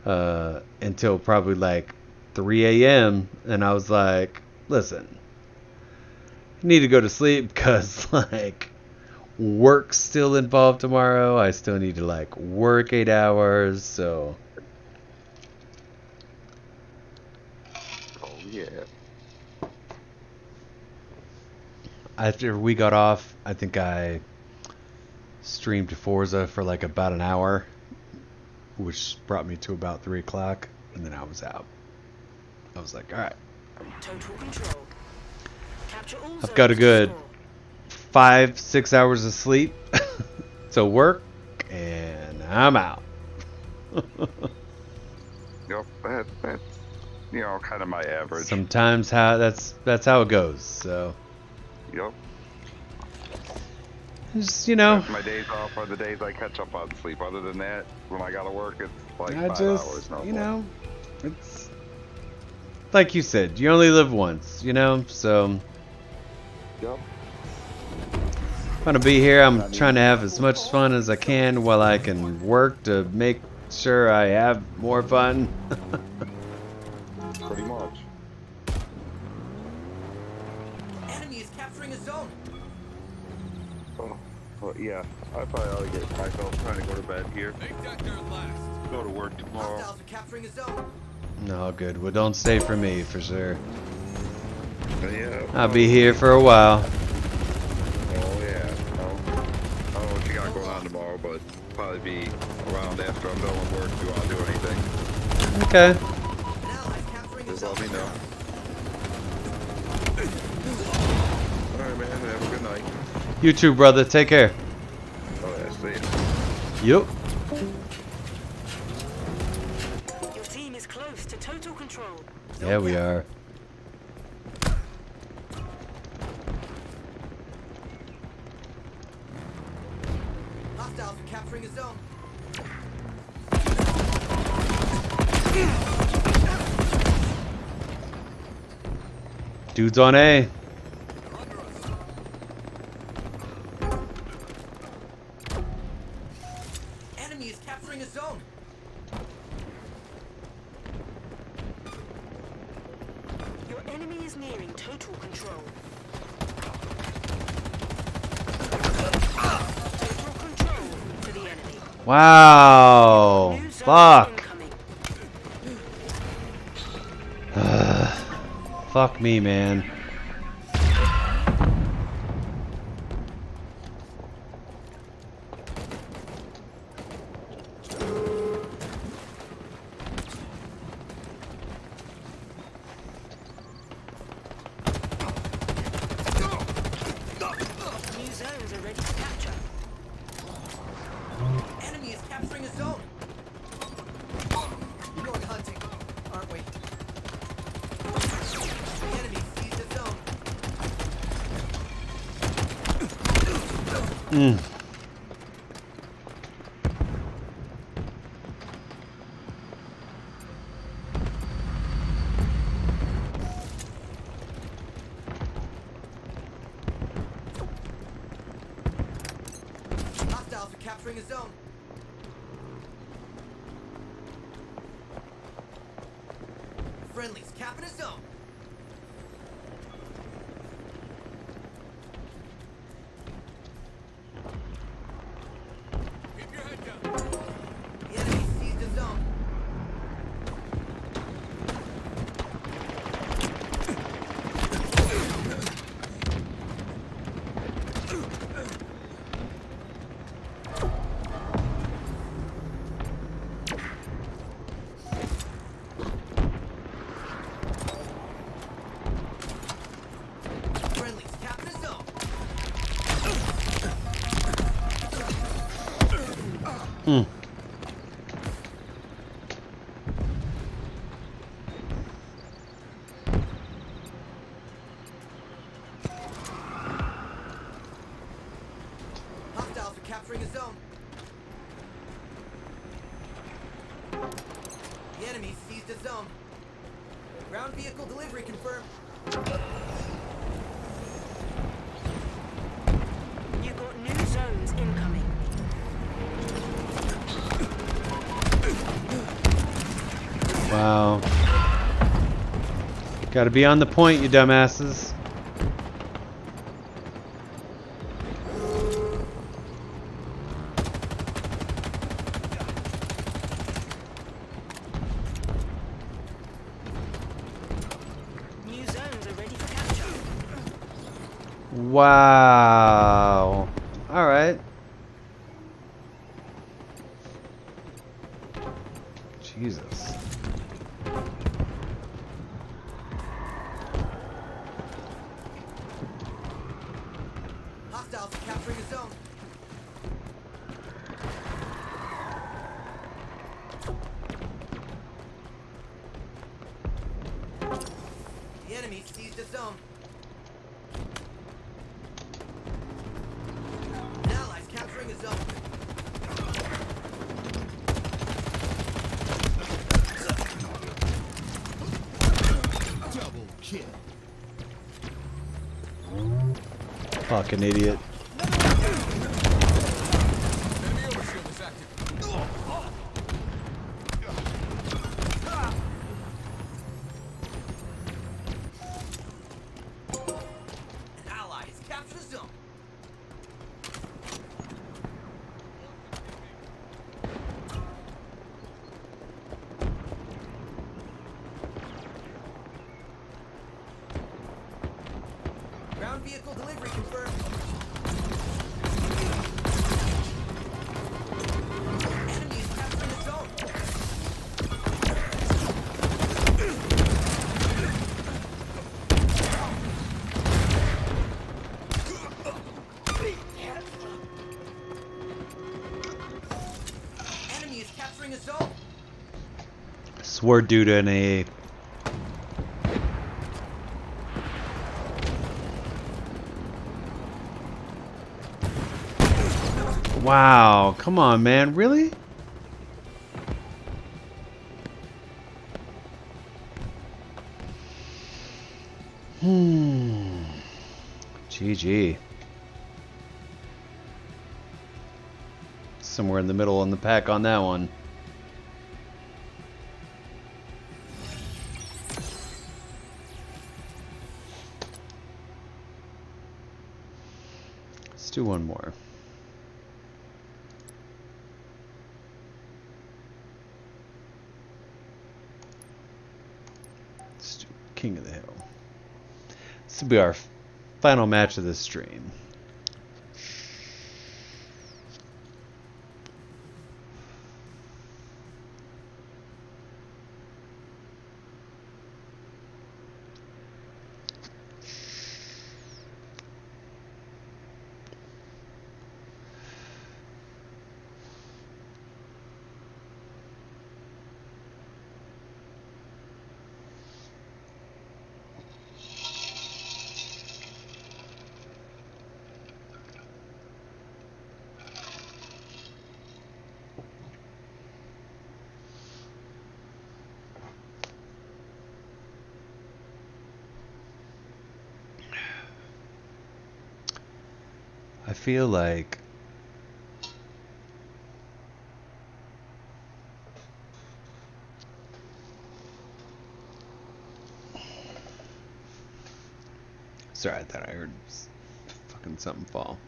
until probably like 3 a.m. And I was like, listen, I need to go to sleep because, like, work's still involved tomorrow. I still need to, like, work 8 hours, so. Oh yeah. After we got off, I think I streamed Forza for like about an hour, which brought me to about 3 o'clock, and then I was out. I was like, all right. Total control. Capture all I've got a zones to good score. 5-6 hours of sleep to work, and I'm out. Yep, that's kind of my average. Sometimes that's how it goes. So Yep. just My days off are the days I catch up on sleep. Other than that, when I gotta work, it's like I 5 just hours. No more. it's like you said, you only live once, so. Yep. I'm gonna be here. I'm trying to have as much fun as I can while I can work to make sure I have more fun. Pretty much. Enemy is capturing a zone. Oh, well, yeah. I probably ought to get myself trying to go to bed here. Make that their last. Go to work tomorrow. Hostiles are capturing a zone. No, good. Well, don't stay for me, for sure. Yeah. I'll be here for a while. Oh yeah. I don't know what you got going on tomorrow, but probably be around after I'm done with work if you want to do anything. Okay. An ally's capturing a Just zone. let me know. Alright, man. Have a good night. You too, brother. Take care. Oh yeah. See ya. Yup. Your team is close to total control. Yeah, we are. Hostiles are capturing a zone. Dude's on A. They're under us. Enemy is capturing a zone. Your enemy is nearing total control. Total control to the enemy. Wow. New zone Fuck. incoming. Fuck me, man. New zones are ready to capture. Enemy is capturing a zone. We're going hunting, aren't we? The enemy seized a zone. Hostiles are capturing a zone. Friendlies capping a zone. Keep your head down. The enemy seized a zone. Ground vehicle delivery confirmed. You've got new zones incoming. Wow. Gotta be on the point, you dumbasses. New zones are ready for capture. Wow. Alright. Jesus. Hostiles are capturing a zone. The enemy seized a zone. An ally's capturing a zone. Double kill. Fucking idiot. Enemy overshield is active. An ally has captured a zone. Ground vehicle delivery confirmed. Enemy is capturing a zone. Enemy is capturing a zone. Sword dude in a. Wow, come on, man, really? GG. Somewhere in the middle in the pack on that one. Let's do one more. Let's do King of the Hill. This will be our final match of the stream. I feel like sorry, I thought I heard fucking something fall.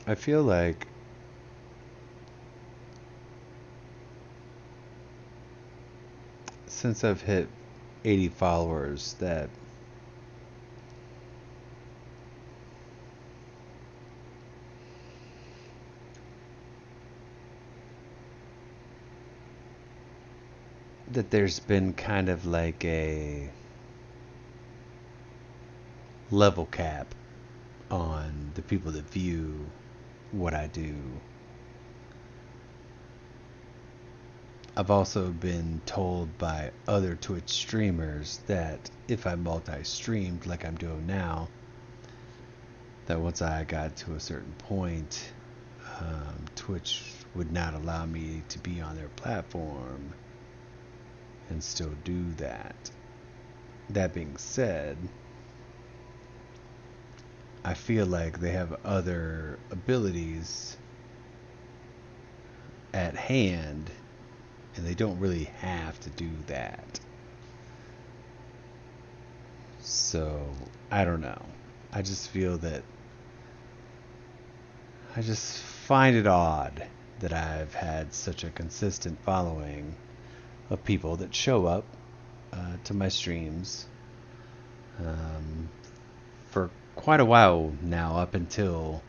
I feel like since I've hit 80 followers that there's been kind of like a level cap on the people that view what I do. I've also been told by other Twitch streamers that if I multi-streamed like I'm doing now, that once I got to a certain point, Twitch would not allow me to be on their platform and still do that. That being said, I feel like they have other abilities at hand, and they don't really have to do that. So, I don't know. I just feel that I just find it odd that I've had such a consistent following of people that show up to my streams for quite a while now, up until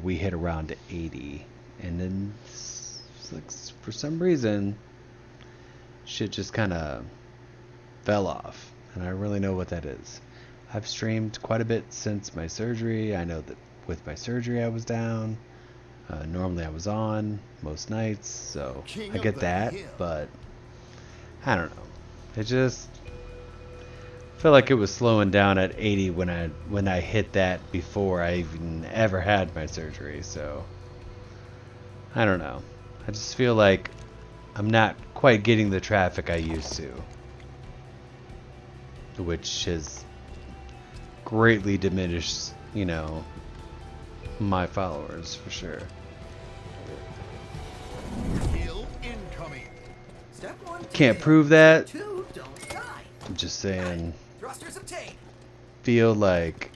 we hit around 80, and then like, for some reason shit just kind of fell off, and I don't really know what that is. I've streamed quite a bit since my surgery. I know that with my surgery I was down. Normally I was on most nights, so I get that, but I don't know. It just felt like it was slowing down at 80 when I hit that before I even ever had my surgery. So I don't know. I just feel like I'm not quite getting the traffic I used to, which has greatly diminished, you know, my followers for sure. Kill incoming. Step 1. Can't prove that. 2. Don't die. I'm just saying, Thrusters obtained. feel like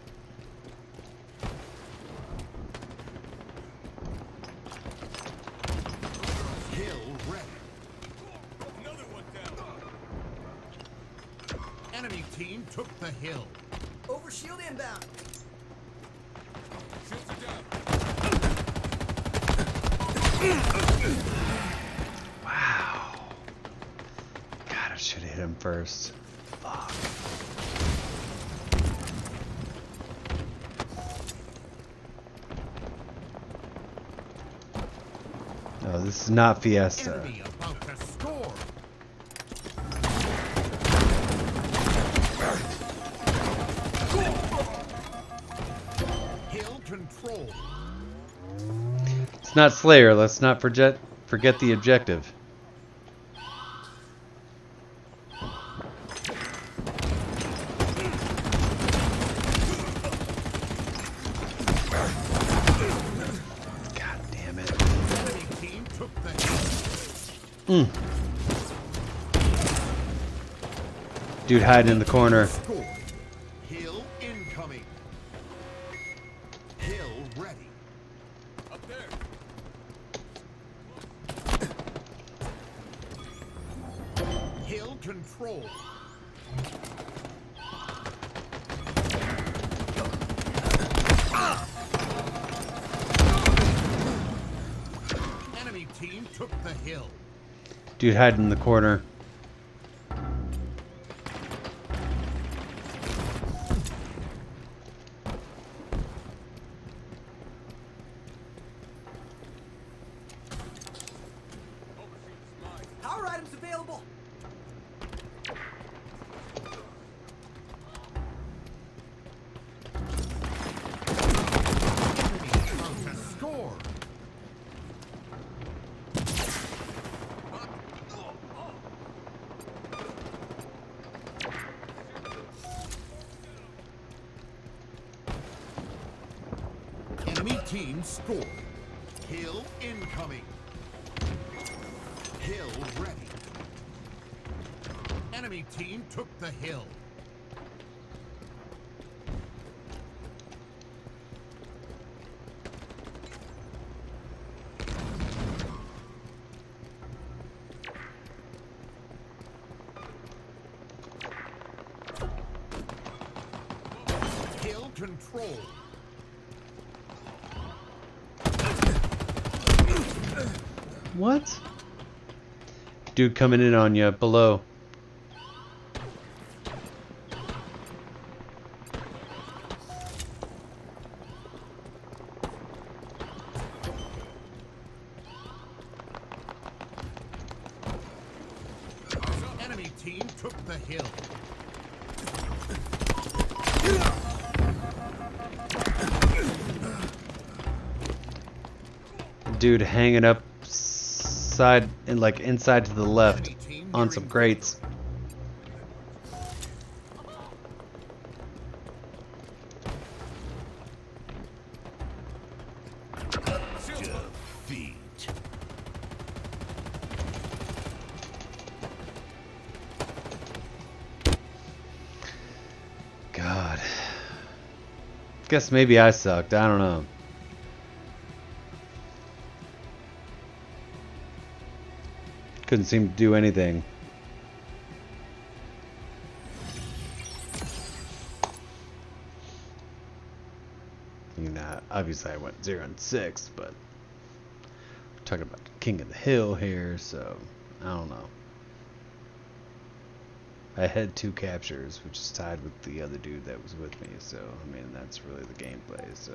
Kill ready. Another one down. Enemy team took the hill. Overshield inbound. Shields are down. wow. God, I should have hit him first. Fuck. No, this is not Fiesta. Enemy about to score. Hill control. It's not Slayer. Let's not forget the objective. God damn it. Enemy team took the hill. Dude hiding in the corner. Score. Hill incoming. Hill ready. Up there. Hill control. Enemy team took the hill. Dude hiding in the corner. Power items available. Enemy about to score. Enemy team scored. Hill incoming. Hill ready. Enemy team took the hill. Hill control. What? Dude coming in on you below. Enemy team took the hill. dude hanging up side and like inside to the left Enemy team on nearing some crates. Defeat. God. Guess maybe I sucked. I don't know. Couldn't seem to do anything. You know, obviously I went 0-6, but we're talking about King of the Hill here, so I don't know. I had 2 captures, which is tied with the other dude that was with me, so I mean that's really the gameplay, so.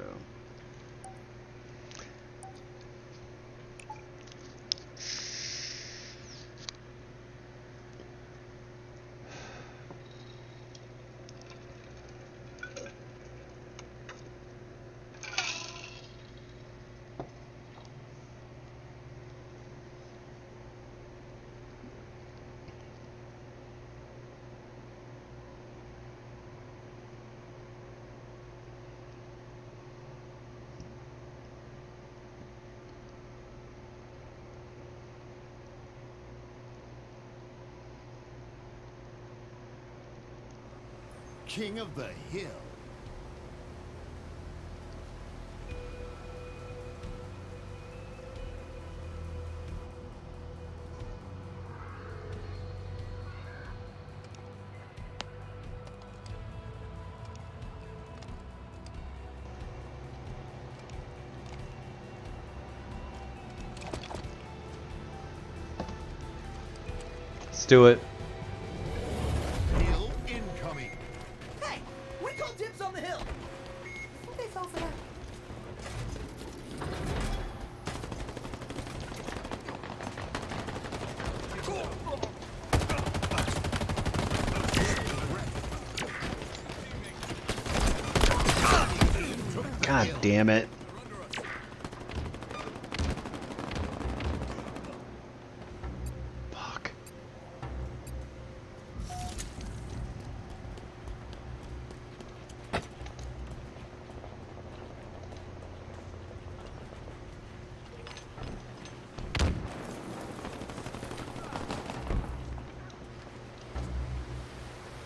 King of the Hill. Let's do it. Hill incoming. Hey, we call dibs on the hill. I think they fell for that. God damn it. Fuck.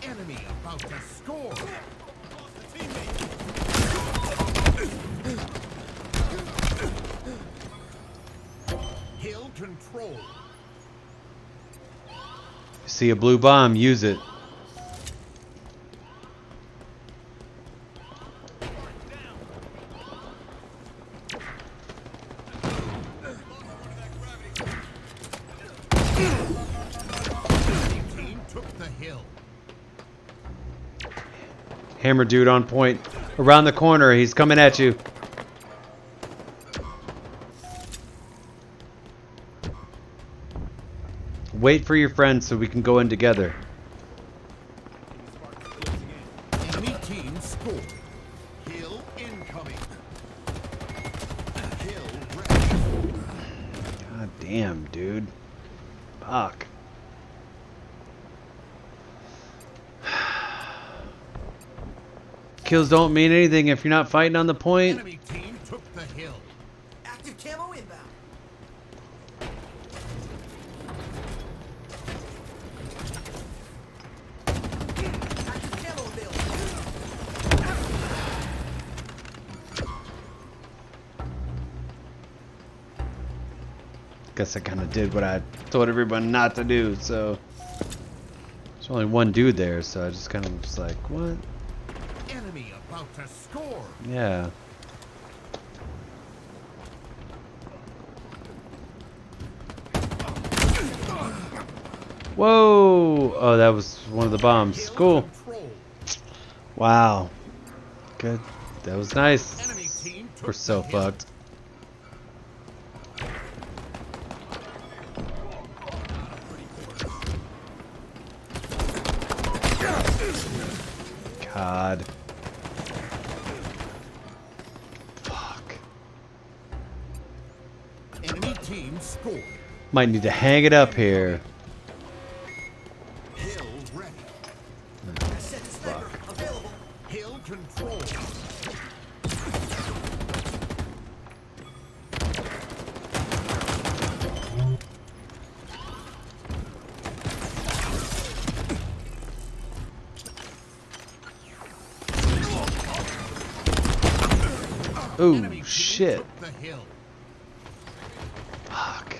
Enemy about to score. Hill control. See a blue bomb, use it. Team took the hill. Hammer dude on point. Around the corner, he's coming at you. Wait for your friends so we can go in together. Enemy team scored. Hill incoming. Hill ready. God damn, dude. Fuck. Kills don't mean anything if you're not fighting on the point. Enemy team took the hill. Active camo inbound. Active camo available. Guess I kind of did what I told everyone not to do, so. There's only one dude there, so I just kind of was like, what? Enemy about to score. Yeah. Whoa! Oh, that was one of the bombs. Hill Cool. control. Wow. Good. That was nice. Enemy team took We're so the hill. fucked. God. Fuck. score. Might need to hang it up here. Hill ready. I set the sniper. Available. Hill control. Ooh, Enemy team shit. took the hill. Fuck.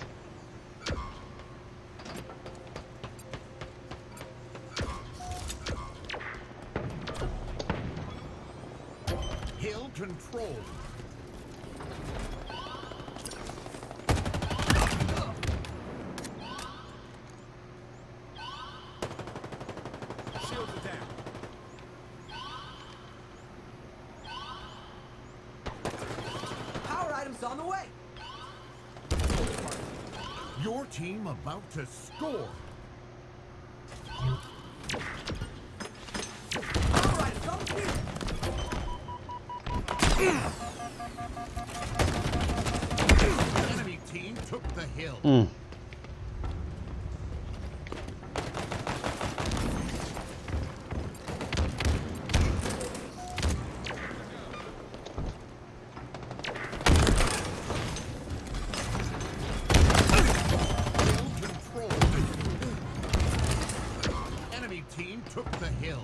Hill control. Shields are down. Power items on the way. Your team about to score. Power items on the field. Enemy team took the hill. Mm. Hill control. Enemy team took the hill.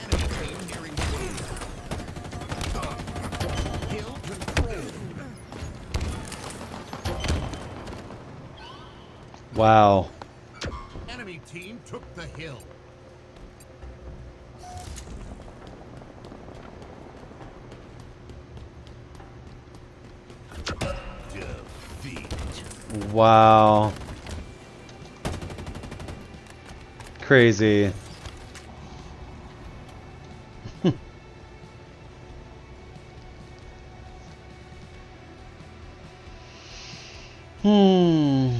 Enemy team nearing hill control. Wow. Enemy team took the hill. Defeat. Wow. Crazy. Hmm.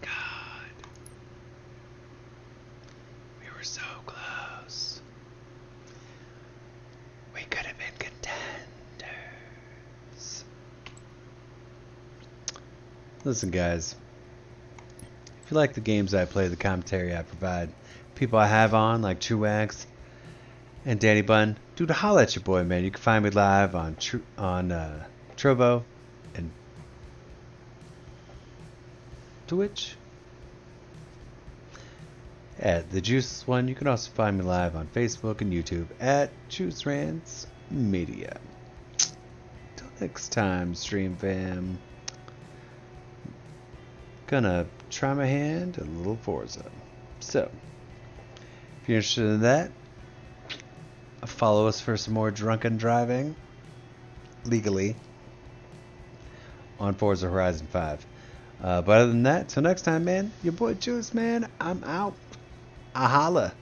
God. We were so close. We could have been contenders. Listen, guys. If you like the games I play, the commentary I provide, people I have on, like Truax and Danny Bun, dude, holla at your boy, man. You can find me live on Trovo and Twitch. At the Juice one, you can also find me live on Facebook and YouTube at Juice Rants Media. Till next time, stream fam. Gonna try my hand at a little Forza. So, if you're interested in that, follow us for some more drunken driving legally on Forza Horizon 5. But other than that, till next time, man, your boy Juice, man, I'm out. A holla.